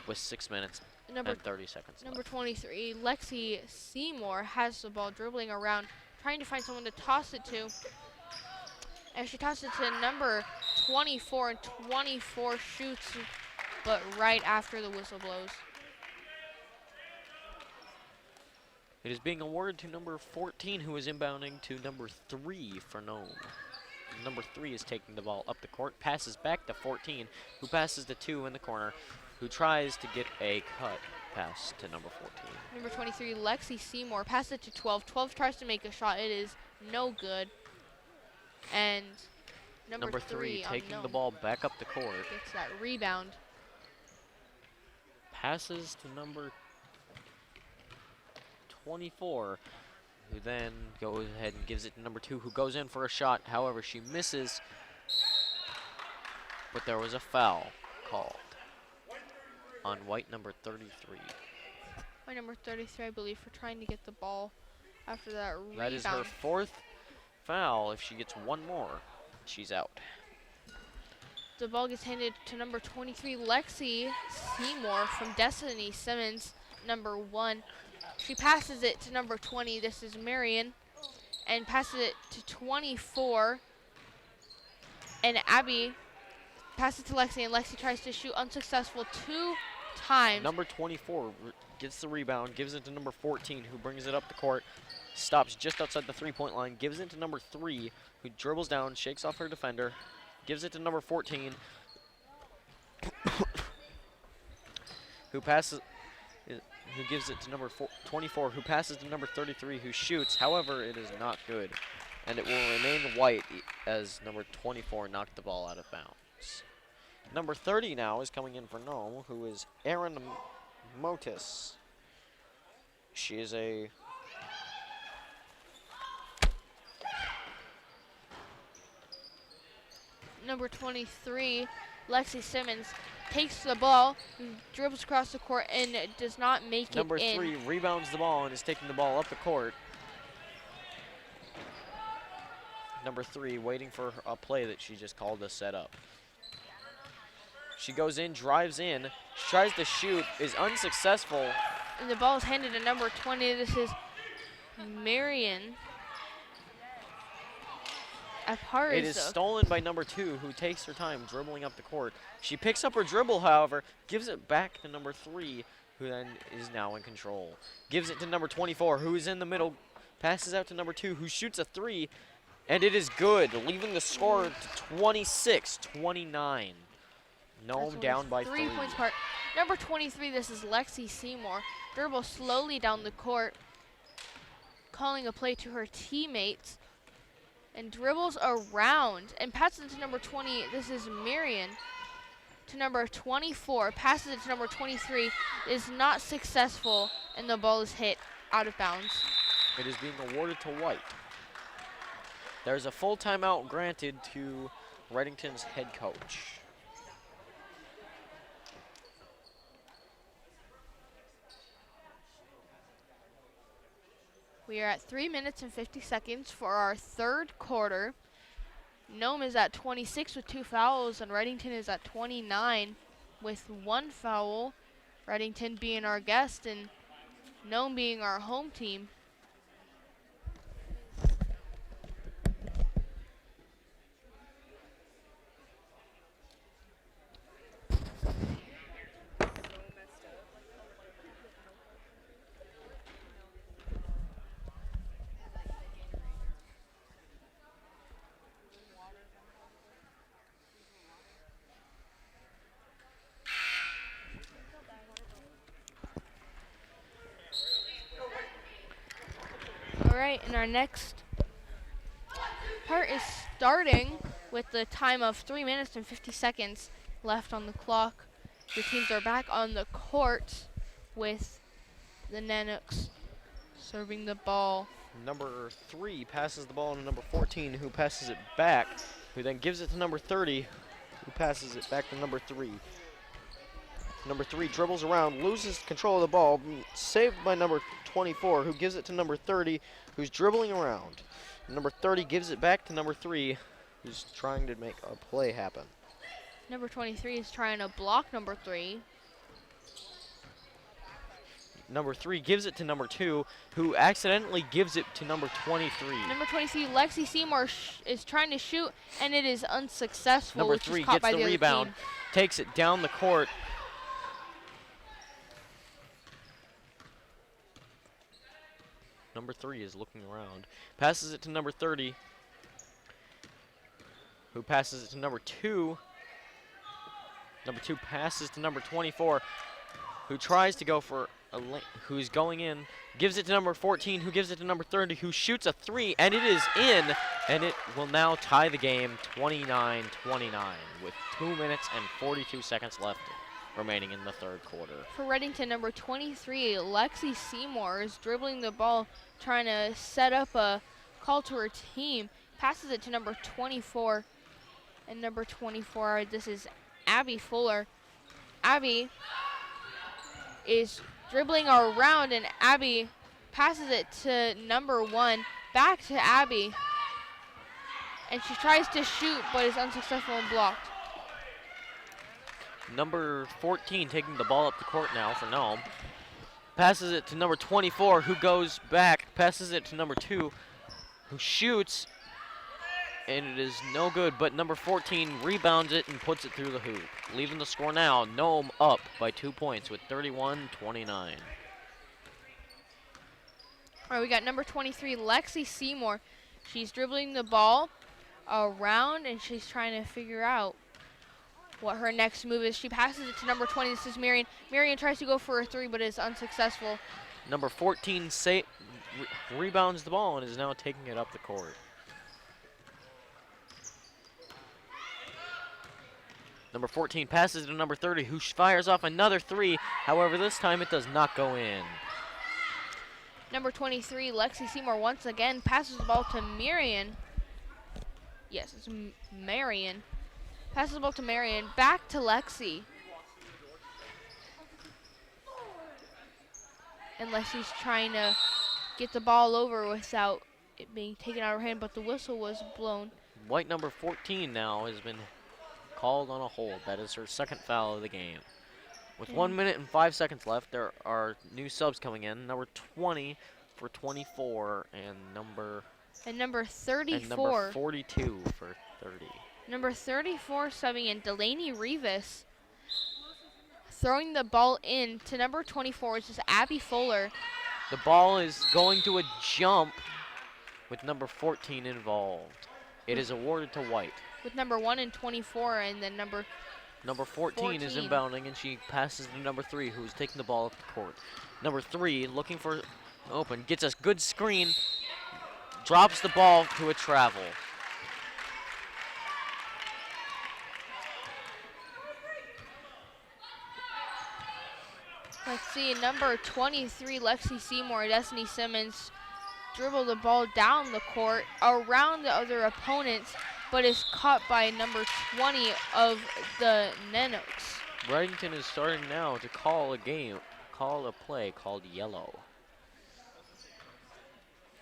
with 6 minutes and 30 seconds Number left. 23, Lexi Seymour, has the ball dribbling around, trying to find someone to toss it to. And she tosses it to number 24, and 24 shoots, but right after the whistle blows. It is being awarded to number 14, who is inbounding to number 3 for Nome. Number 3 is taking the ball up the court, passes back to 14, who passes to 2 in the corner, who tries to get a cut pass to number 14. Number 23, Lexi Seymour, passes it to 12. 12 tries to make a shot. It is no good. And number 3 taking the ball back up the court. Gets that rebound. Passes to number 24, who then goes ahead and gives it to number 2, who goes in for a shot. However, she misses, but there was a foul called on white number 33. White number 33, I believe, for trying to get the ball after that rebound. That is her 4th foul. If she gets one more, she's out. The ball gets handed to number 23, Lexi Seymour from Destiny Simmons, number 1. She passes it to number 20. This is Marion, and passes it to 24. And Abby passes to Lexi, and Lexi tries to shoot, unsuccessful. 2 timed. Number 24 gets the rebound, gives it to number 14, who brings it up the court, stops just outside the three-point line, gives it to number 3, who dribbles down, shakes off her defender, gives it to number 14, who passes, who gives it to number 24, who passes to number 33, who shoots. However, it is not good, and it will remain white as number 24 knocked the ball out of bounds. Number 30 now is coming in for Nome, who is Erin Motis. She is a number 23, Lexi Simmons, takes the ball, dribbles across the court, and does not make number it in. 3 rebounds the ball and is taking the ball up the court. Number 3 waiting for a play that she just called to set up. She goes in, drives in, tries to shoot, is unsuccessful. And the ball is handed to number 20. This is Marion Aparza. It is stolen by number 2, who takes her time dribbling up the court. She picks up her dribble, however, gives it back to number 3, who then is now in control. Gives it to number 24, who is in the middle, passes out to number 2, who shoots a 3, and it is good, leaving the score to 26-29. Nome down by 3. 3 points apart. Number 23, this is Lexi Seymour. Dribbles slowly down the court, calling a play to her teammates, and dribbles around and passes it to number 20. This is Marion to number 24. Passes it to number 23. Is not successful, and the ball is hit out of bounds. It is being awarded to White. There's a full timeout granted to Redington's head coach. We are at 3 minutes and 50 seconds for our third quarter. Nome is at 26 with 2 fouls, and Redington is at 29 with 1 foul. Redington being our guest and Nome being our home team. And our next part is starting with the time of 3 minutes and 50 seconds left on the clock. The teams are back on the court with the Nanooks serving the ball. Number 3 passes the ball to number 14, who passes it back, who then gives it to number 30, who passes it back to number 3. Number 3 dribbles around, loses control of the ball, saved by number 24, who gives it to number 30, who's dribbling around. Number 30 gives it back to number 3, who's trying to make a play happen. Number 23 is trying to block number 3. Number 3 gives it to number 2, who accidentally gives it to number 23. Number 23, Lexi Seymour is trying to shoot, and it is unsuccessful. Number 3 gets the rebound, takes it down the court. Number 3 is looking around. Passes it to number 30, who passes it to number 2. Number 2 passes to number 24, who tries to go for a who's going in. Gives it to number 14, who gives it to number 30, who shoots a 3, and it is in, and it will now tie the game 29-29 with 2 minutes and 42 seconds left remaining in the third quarter. For Redington, number 23, Lexi Seymour is dribbling the ball, trying to set up a call to her team. Passes it to number 24. And number 24, this is Abby Fuller. Abby is dribbling around, and Abby passes it to number 1. Back to Abby. And she tries to shoot, but is unsuccessful and blocked. Number 14 taking the ball up the court now for Nome. Passes it to number 24, who goes back, passes it to number 2, who shoots, and it is no good, but number 14 rebounds it and puts it through the hoop. Leaving the score now, Nome up by 2 points with 31-29. All right, we got number 23, Lexi Seymour. She's dribbling the ball around, and she's trying to figure out what her next move is. She passes it to number 20. This is Marion. Marion tries to go for a three, but is unsuccessful. Number 14 rebounds the ball and is now taking it up the court. Number 14 passes to number 30, who fires off another three. However, this time it does not go in. Number 23, Lexi Seymour, once again passes the ball to Marion. Yes, it's Marion. Passes the ball to Marion. Back to Lexi. And Lexi's trying to get the ball over without it being taken out of her hand, but the whistle was blown. White number 14 now has been called on a hold. That is her second foul of the game. With 1 minute and 5 seconds left, there are new subs coming in. Number 20 for 24 and number 34. And number 42 for 30. Number 34 subbing in Delaney Rivas. Throwing the ball in to number 24, which is Abby Fuller. The ball is going to a jump with number 14 involved. It is awarded to White. With number 1 and 24, and then number 14 is inbounding, and she passes to number 3, who's taking the ball up the court. Number 3 looking for open, gets a good screen, drops the ball to a travel. Let's see, number 23, Lexi Seymour, Destiny Simmons, dribble the ball down the court around the other opponents, but is caught by number 20 of the Nanoks. Redington is starting now to call a play called yellow.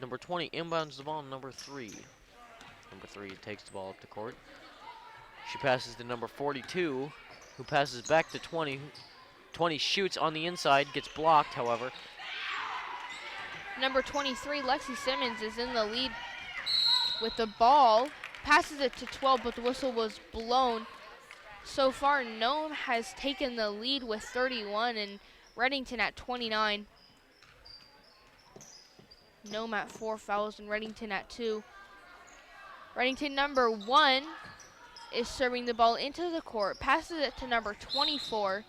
Number 20 inbounds the ball, number 3. Number 3 takes the ball up the court. She passes to number 42, who passes back to 20. 20 shoots on the inside, gets blocked, however. Number 23, Lexi Simmons, is in the lead with the ball. Passes it to 12, but the whistle was blown. So far, Nome has taken the lead with 31 and Redington at 29. Nome at 4 fouls and Redington at 2. Redington number 1 is serving the ball into the court. Passes it to number 24,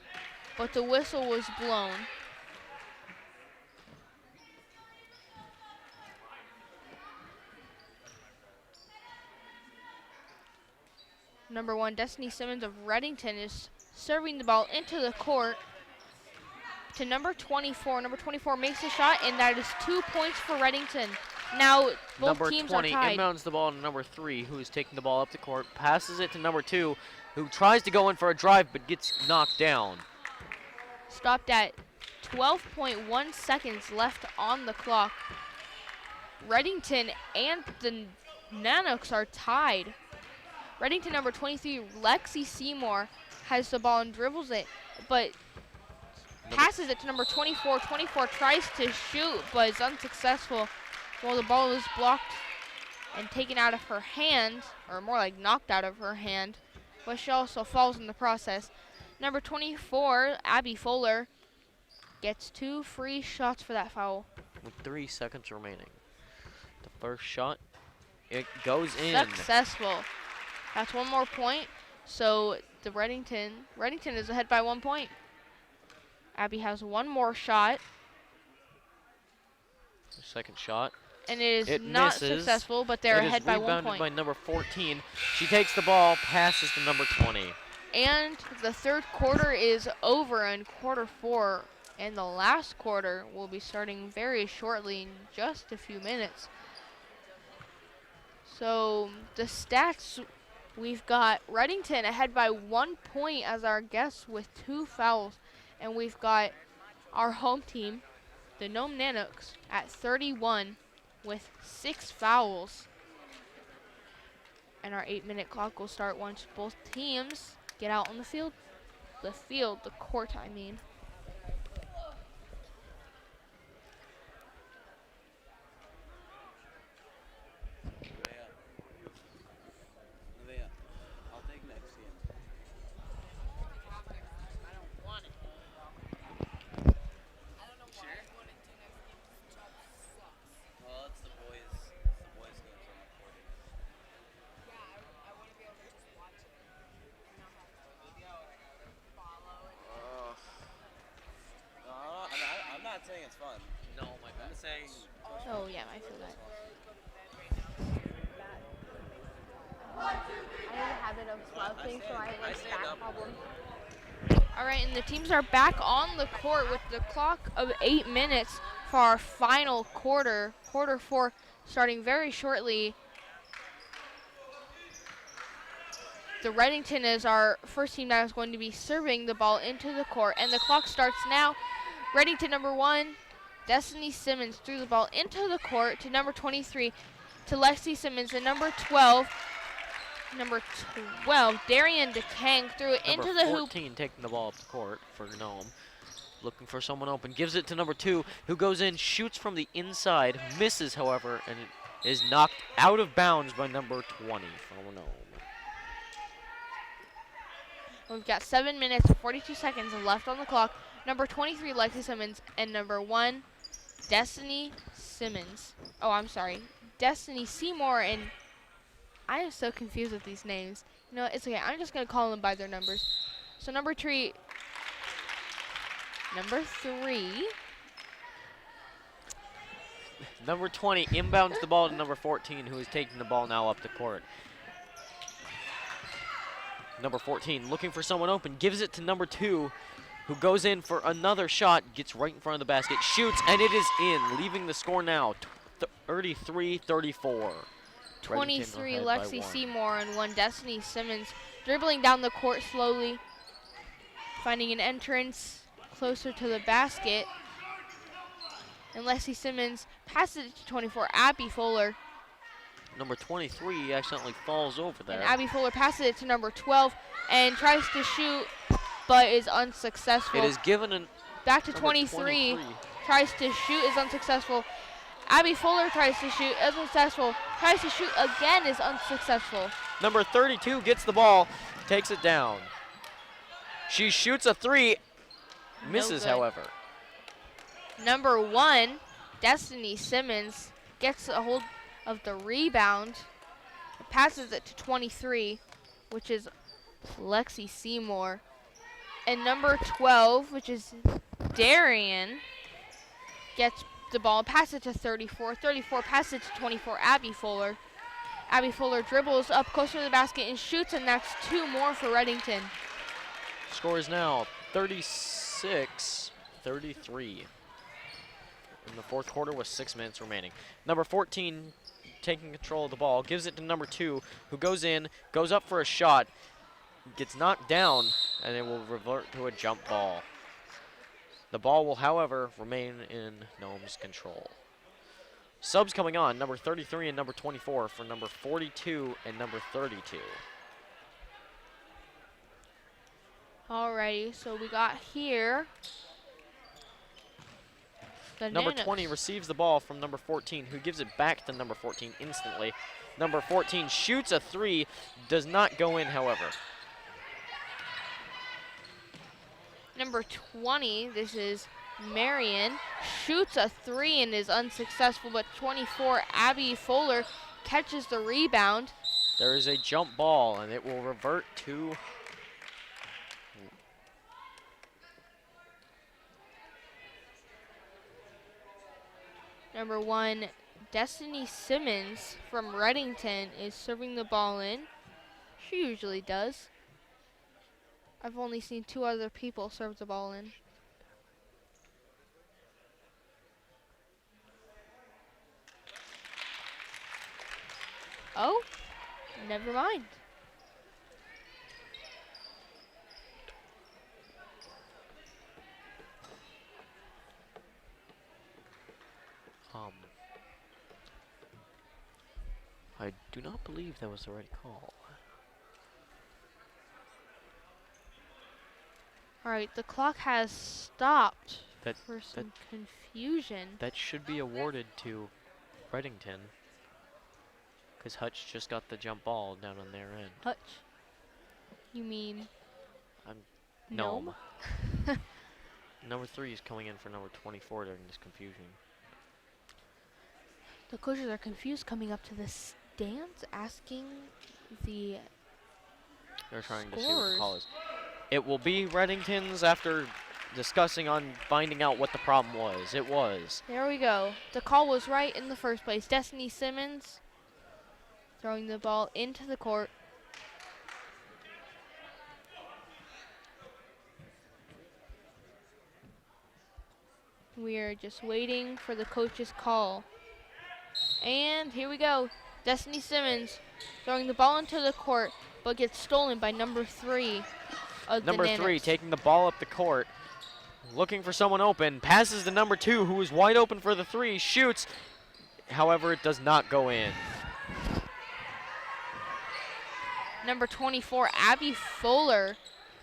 but the whistle was blown. Number 1, Destiny Simmons of Redington, is serving the ball into the court to number 24. Number 24 makes a shot, and that is 2 points for Redington. Now both teams are tied. Number 20 inbounds the ball to number 3, who is taking the ball up the court, passes it to number 2, who tries to go in for a drive but gets knocked down. Stopped at 12.1 seconds left on the clock. Redington and the Nanoks are tied. Redington number 23, Lexi Seymour, has the ball and dribbles it, but passes it to number 24. 24 tries to shoot, but is unsuccessful. Well, the ball is blocked and taken out of her hand, or more like knocked out of her hand, but she also falls in the process. Number 24, Abby Fuller, gets 2 free shots for that foul. With 3 seconds remaining. The first shot, it goes in. Successful. That's 1 more point. So the Redington is ahead by 1 point. Abby has 1 more shot. The second shot. And it is not successful, but they're ahead by 1 point. It is rebounded by number 14. She takes the ball, passes to number 20. And the third quarter is over in quarter 4. And the last quarter will be starting very shortly, in just a few minutes. So the stats, we've got Redington ahead by 1 point as our guests with 2 fouls. And we've got our home team, the Nome Nanoks, at 31 with 6 fouls. And our 8-minute clock will start once both teams get out on the field. The court, I mean. Oh, yeah, I feel that. I have a habit of slouching, so I have like back problems. All right, and the teams are back on the court with the clock of 8 minutes for our final quarter. Quarter 4 starting very shortly. The Redington is our first team that is going to be serving the ball into the court, and the clock starts now. Redington number 1, Destiny Simmons threw the ball into the court to number 23, to Lexi Simmons, and number 12, Darian DeKang threw it into the hoop. Number 14 taking the ball up the court for Nome. Looking for someone open, gives it to number 2, who goes in, shoots from the inside, misses, however, and it is knocked out of bounds by number 20 from Nome. We've got 7 minutes and 42 seconds left on the clock. Number 23, Lexi Simmons, and number 1, Destiny Simmons. Oh, I'm sorry, Destiny Seymour, and I am so confused with these names. You know, it's okay. I'm just going to call them by their numbers. So number 3. Number 20 inbounds the ball to number 14, who is taking the ball now up the court. Number 14 looking for someone open, gives it to number 2, who goes in for another shot, gets right in front of the basket, shoots, and it is in, leaving the score now 33-34. 23, Lexi Seymour, and 1, Destiny Simmons, dribbling down the court slowly, finding an entrance closer to the basket. And Lexi Simmons passes it to 24, Abby Fuller. Number 23 accidentally falls over there. And Abby Fuller passes it to number 12 and tries to shoot, but is unsuccessful. It is given an back to 23, tries to shoot, is unsuccessful. Abby Fuller tries to shoot, is unsuccessful. Tries to shoot again, is unsuccessful. Number 32 gets the ball, takes it down. She shoots a 3, misses, however. Number 1, Destiny Simmons, gets a hold of the rebound, passes it to 23, which is Lexi Seymour. And number 12, which is Darian, gets the ball, passes it to 34. 34 passes it to 24, Abby Fuller. Abby Fuller dribbles up closer to the basket and shoots, and that's 2 more for Redington. Score is now 36-33. In the fourth quarter with 6 minutes remaining. Number 14 taking control of the ball, gives it to number 2, who goes in, goes up for a shot, gets knocked down, and it will revert to a jump ball. The ball will, however, remain in Nome's control. Subs coming on, number 33 and number 24 for number 42 and number 32. Alrighty, so we got here Number 20 receives the ball from number 14, who gives it back to number 14 instantly. Number 14 shoots a 3, does not go in, however. Number 20, this is Marion, shoots a 3 and is unsuccessful, but 24, Abby Fuller, catches the rebound. There is a jump ball, and it will revert to number 1, Destiny Simmons from Redington is serving the ball in. She usually does. I've only seen 2 other people serve the ball in. Oh, never mind. I do not believe that was the right call. All right, the clock has stopped for some confusion. That should be awarded to Redington, because Hutch just got the jump ball down on their end. Hutch? You mean Nome. Number 3 is coming in for number 24 during this confusion. The coaches are confused coming up to the stands asking They're trying scores. to see what the call is. It will be Redington's after discussing on finding out what the problem was. It was. There we go. The call was right in the first place. Destiny Simmons throwing the ball into the court. We are just waiting for the coach's call. And here we go. Destiny Simmons throwing the ball into the court, but gets stolen by number 3 of Number the 3 Nanoks. taking the ball up the court, looking for someone open, passes to number 2, who is wide open for the 3, shoots. However, it does not go in. Number 24, Abby Fuller,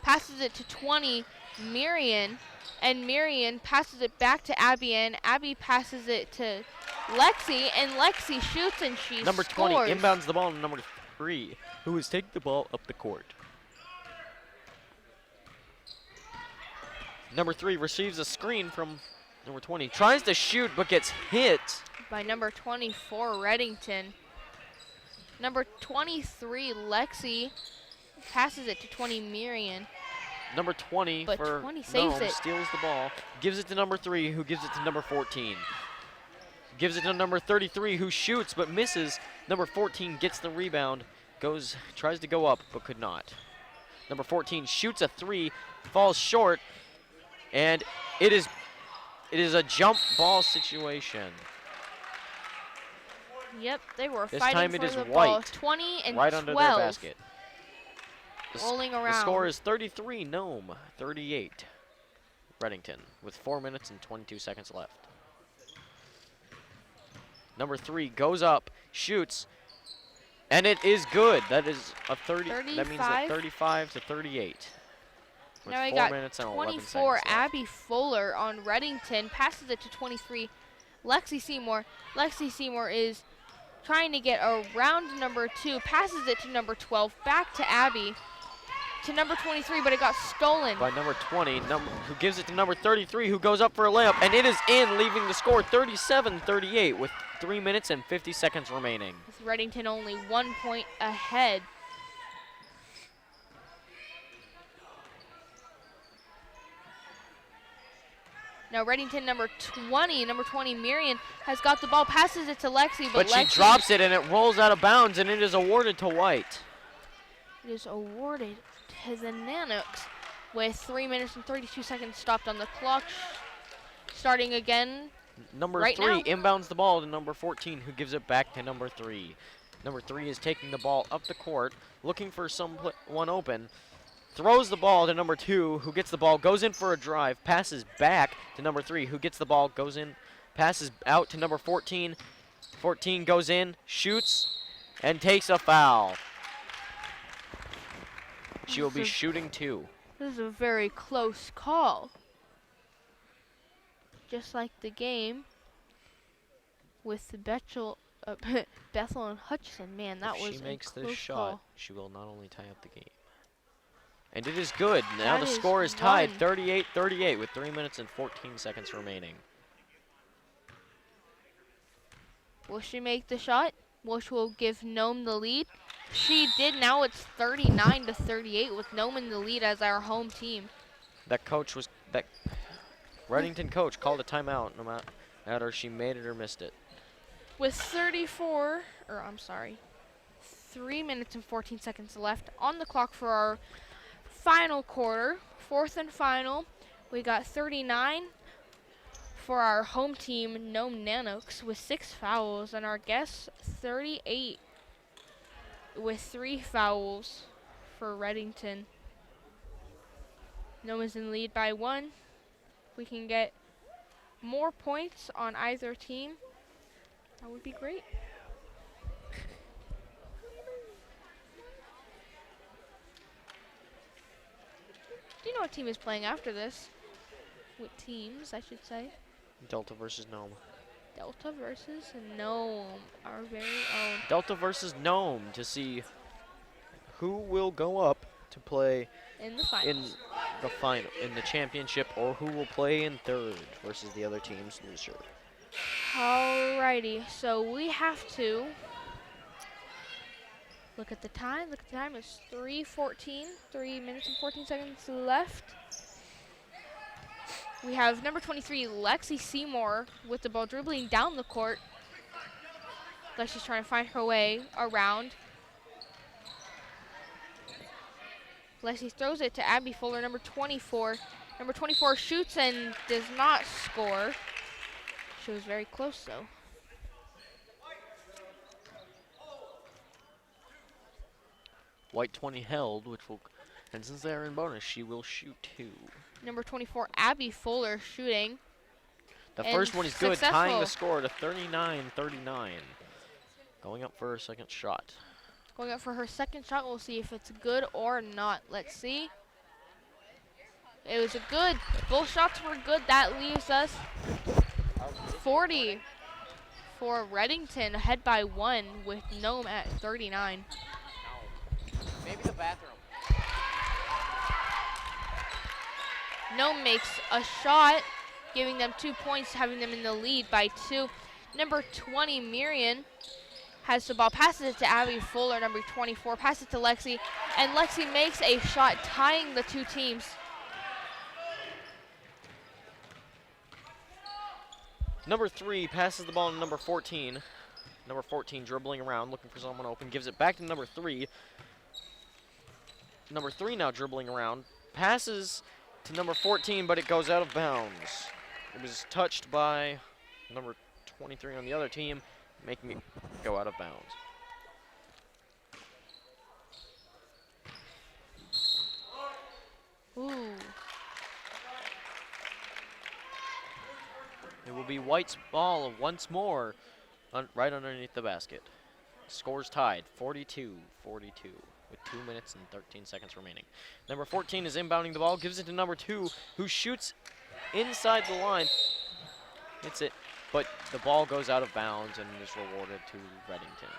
passes it to 20, Marion, and Marion passes it back to Abby, and Abby passes it to Lexi, and Lexi shoots and she Number scores. 20 inbounds the ball to number 3, who is taking the ball up the court. Number 3 receives a screen from number 20, tries to shoot but gets hit by number 24, Redington. Number 23, Lexi, passes it to 20, Marion. Number 20 but for 20 saves Nome it. steals the ball, gives it to number 3, who gives it to number 14. Gives it to number 33, who shoots but misses. Number 14 gets the rebound, tries to go up but could not. Number 14 shoots a 3, falls short, and it is a jump ball situation. Yep, they were This fighting time for it is the white, ball. 20 and right 12. under their basket. Rolling The around. score is 33 Nome, 38 Redington, with 4 minutes and 22 seconds left. Number 3 goes up, shoots, and it is good. That is a 30. That means a 35 to 38. With Now we 4 got minutes and 11 seconds 24, left. Abby Fuller on Redington, passes it to 23, Lexi Seymour. Lexi Seymour is trying to get around number 2, passes it to number 12, back to Abby, to number 23, but it got stolen. By number 20, who gives it to number 33, who goes up for a layup, and it is in, leaving the score 37-38 with 3 minutes and 50 seconds remaining. With Redington only 1 point ahead. Now Redington, number 20, Marion, has got the ball, passes it to Lexi, but she drops it and it rolls out of bounds, and it is awarded to White. It is awarded to the Nanoks with 3 minutes and 32 seconds stopped on the clock. Starting again. Number right 3 now. inbounds the ball to number 14, who gives it back to number 3. Number 3 is taking the ball up the court, looking for someone open. Throws the ball to number 2, who gets the ball, goes in for a drive, passes back to number 3, who gets the ball, goes in, passes out to number 14. 14 goes in, shoots, and takes a foul. She will be shooting 2. This is a very close call. Just like the game with the Bethel and Hutchinson. Man, that was a close call. If she makes this shot, she will not only tie up the game. And it is good. Now the score is tied 38-38 with 3 minutes and 14 seconds remaining. Will she make the shot, which will give Nome the lead? She did. Now it's 39-38 with Nome in the lead as our home team. That Redington coach called a timeout no matter she made it or missed it. With 3 minutes and 14 seconds left on the clock for our final quarter, fourth and final. We got 39 for our home team, Nome Nanoks, with 6 fouls, and our guests 38 with 3 fouls for Redington. Nome is in lead by 1. We can get more points on either team. That would be great. Do you know what team is playing after this? What teams, I should say. Delta versus Nome. Delta versus Nome, our very own. Delta versus Nome to see who will go up to play In the finals. in the championship, or who will play in third versus the other team's loser. Alrighty, so we have to look at the time. It's 3:14, 3 minutes and 14 seconds left. We have number 23, Lexi Seymour, with the ball dribbling down the court. Lexi's trying to find her way around. Lexi throws it to Abby Fuller, number 24. Number 24 shoots and does not score. She was very close, though. White 20 held, which will, and since they are in bonus, she will shoot 2. Number 24, Abby Fuller, shooting. The first one is good, tying the score to 39-39. Going up for her second shot. Going up for her second shot. We'll see if it's good or not. Let's see. It was a good. Both shots were good. That leaves us 40 for Redington, ahead by 1 with Nome at 39. Maybe the bathroom. Nome makes a shot, giving them 2 points, having them in the lead by 2. Number 20, Miriam, has the ball, passes it to Abby Fuller, number 24, passes it to Lexi, and Lexi makes a shot, tying the 2 teams. Number 3 passes the ball to number 14. Number 14 dribbling around, looking for someone open, gives it back to number 3. Number 3 now dribbling around, passes to number 14, but it goes out of bounds. It was touched by number 23 on the other team, making it go out of bounds. Ooh. It will be White's ball once more, right underneath the basket. Scores tied, 42-42, with 2 minutes and 13 seconds remaining. Number 14 is inbounding the ball, gives it to number 2, who shoots inside the line. Hits it, but the ball goes out of bounds and is rewarded to Redington.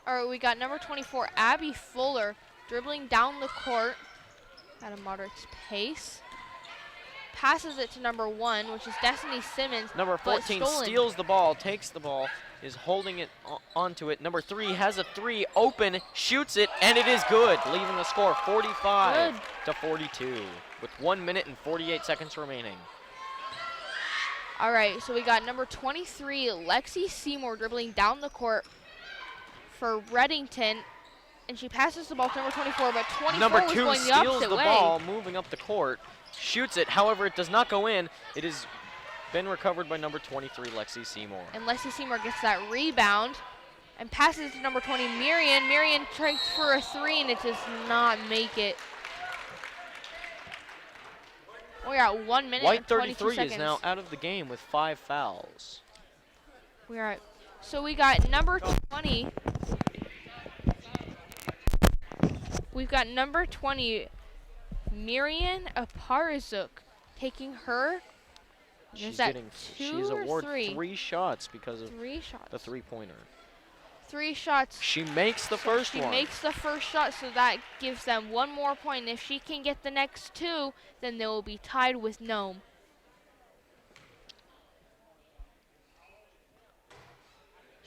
All right, we got number 24, Abby Fuller, dribbling down the court at a moderate pace. Passes it to number 1, which is Destiny Simmons. Number 14 steals the ball, takes the ball, is holding it onto it. Number 3 has a 3 open, shoots it, and it is good, leaving the score 45-42 with 1 minute and 48 seconds remaining. All right, so we got number 23, Lexi Seymour, dribbling down the court for Redington, and she passes the ball to number 24, but 24 number was 2 going the steals opposite the way. ball, moving up the court, shoots it. However, it does not go in. It has been recovered by number 23, Lexi Seymour. And Lexi Seymour gets that rebound and passes it to number 20, Miriam. Miriam tries for a 3, and it does not make it. We're at 1 minute White and 22 33 seconds. is now out of the game with 5 fouls. We are at, so we got number 20. We've got number 20, Miriam Aparizuk, taking her. She's awarded 3 shots because of 3 shots. the 3-pointer. 3 shots. She makes the first one. She makes the first shot, so that gives them 1 more point. If she can get the next 2, then they will be tied with Nome.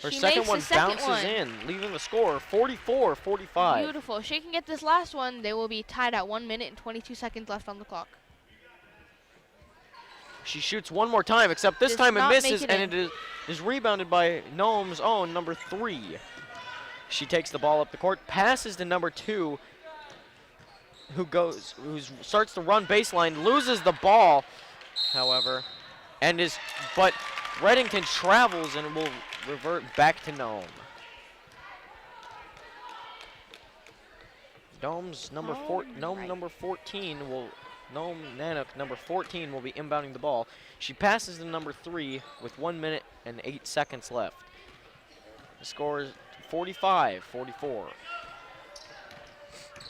Her She second makes one the second bounces one. in, leaving the score 44-45. Beautiful. If she can get this last one, they will be tied at 1 minute and 22 seconds left on the clock. She shoots one more time, except this Does time it not make misses, it and it is rebounded by Nome's own number 3. She takes the ball up the court, passes to number 2, who starts to run baseline, loses the ball, however, but Redington travels and will revert back to Nome. Nome number 14 will. Nome Nanook, number 14, will be inbounding the ball. She passes to number 3 with 1 minute and 8 seconds left. The score is 45-44.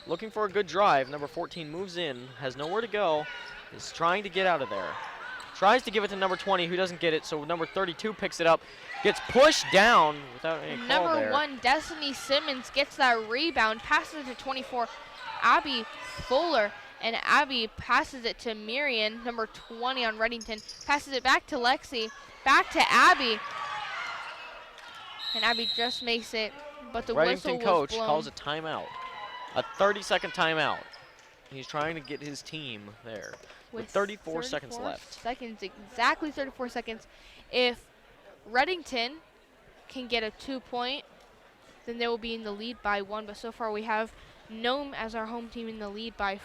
Looking for a good drive. Number 14 moves in, has nowhere to go, is trying to get out of there. Tries to give it to number 20, who doesn't get it, so number 32 picks it up, gets pushed down without any call there. Number 1, Destiny Simmons, gets that rebound, passes it to 24, Abby Fuller. And Abby passes it to Miriam, number 20 on Redington. Passes it back to Lexi, back to Abby. And Abby just makes it, but the whistle Redington was coach blown. calls a timeout, a 30-second timeout. He's trying to get his team there with 34 seconds left. Exactly 34 seconds. If Redington can get a 2-point, then they will be in the lead by 1. But so far we have Nome as our home team in the lead by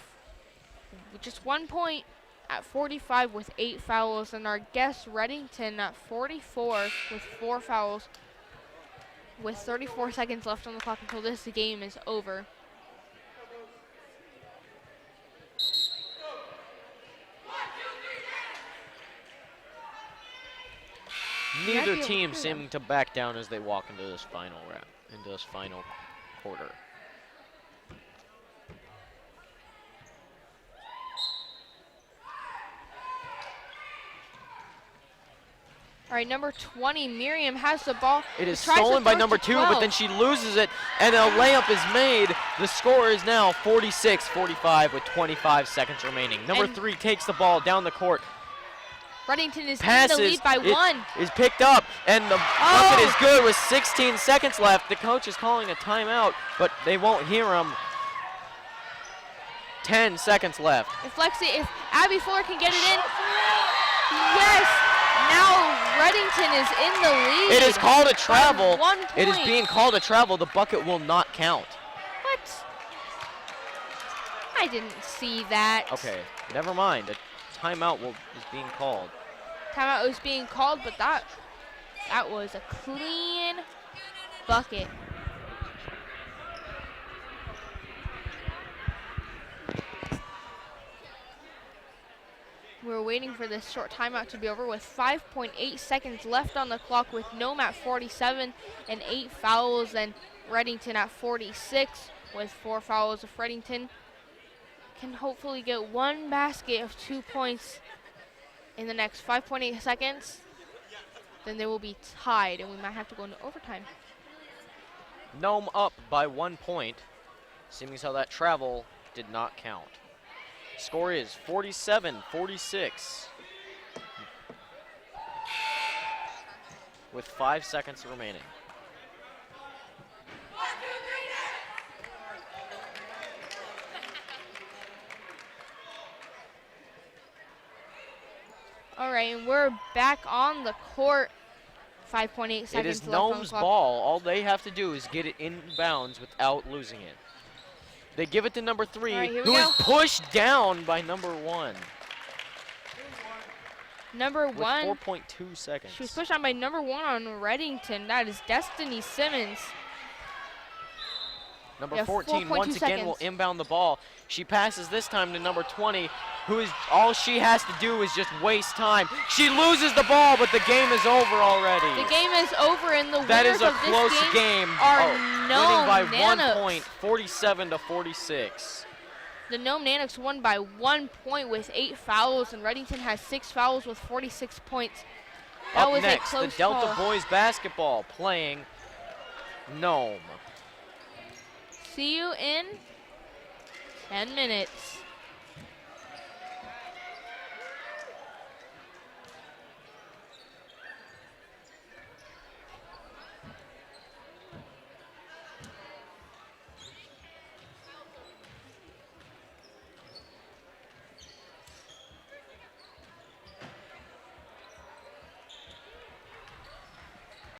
just 1 point at 45 with 8 fouls, and our guest Redington at 44 with 4 fouls with 34 seconds left on the clock until this game is over. Neither team seeming to back down as they walk into this final quarter. All right, number 20, Miriam has the ball. It is stolen by number 2, but then she loses it, and a layup is made. The score is now 46-45 with 25 seconds remaining. Number 3 takes the ball down the court. Redington is in the lead by 1. Is picked up, and the bucket is good with 16 seconds left. The coach is calling a timeout, but they won't hear him. 10 seconds left. If Abby Fuller can get it in, yes. Now Redington is in the lead. It is called a travel. 1 point. It is being called a travel. The bucket will not count. What? I didn't see that. Okay, never mind. A timeout is being called. Timeout was being called, but that was a clean bucket. We're waiting for this short timeout to be over with 5.8 seconds left on the clock, with Nome at 47 and 8 fouls, and Redington at 46 with 4 fouls. If Redington can hopefully get 1 basket of 2 points in the next 5.8 seconds, then they will be tied, and we might have to go into overtime. Nome up by 1 point, seeing as how that travel did not count. Score is 47-46 with 5 seconds remaining. All right, and we're back on the court. 5.8 seconds left. It is on the Nome's clock. ball. All they have to do is get it in bounds without losing it. They give it to number 3, who is pushed down by number 1. Number 1. With 4.2 seconds. She was pushed down by number 1 on Redington. That is Destiny Simmons. Number 14 once again will inbound the ball. She passes this time to number 20, who is all she has to do is just waste time. She loses the ball, but the game is over already. The game is over, and the that winners is a of this close game. Nome winning by Nanoks. 1 point, 47-46. The Nome Nanoks won by 1 point with 8 fouls, and Redington has 6 fouls with 46 points. That Up was next, a close the Delta call. boys basketball playing Nome. See you in 10 minutes.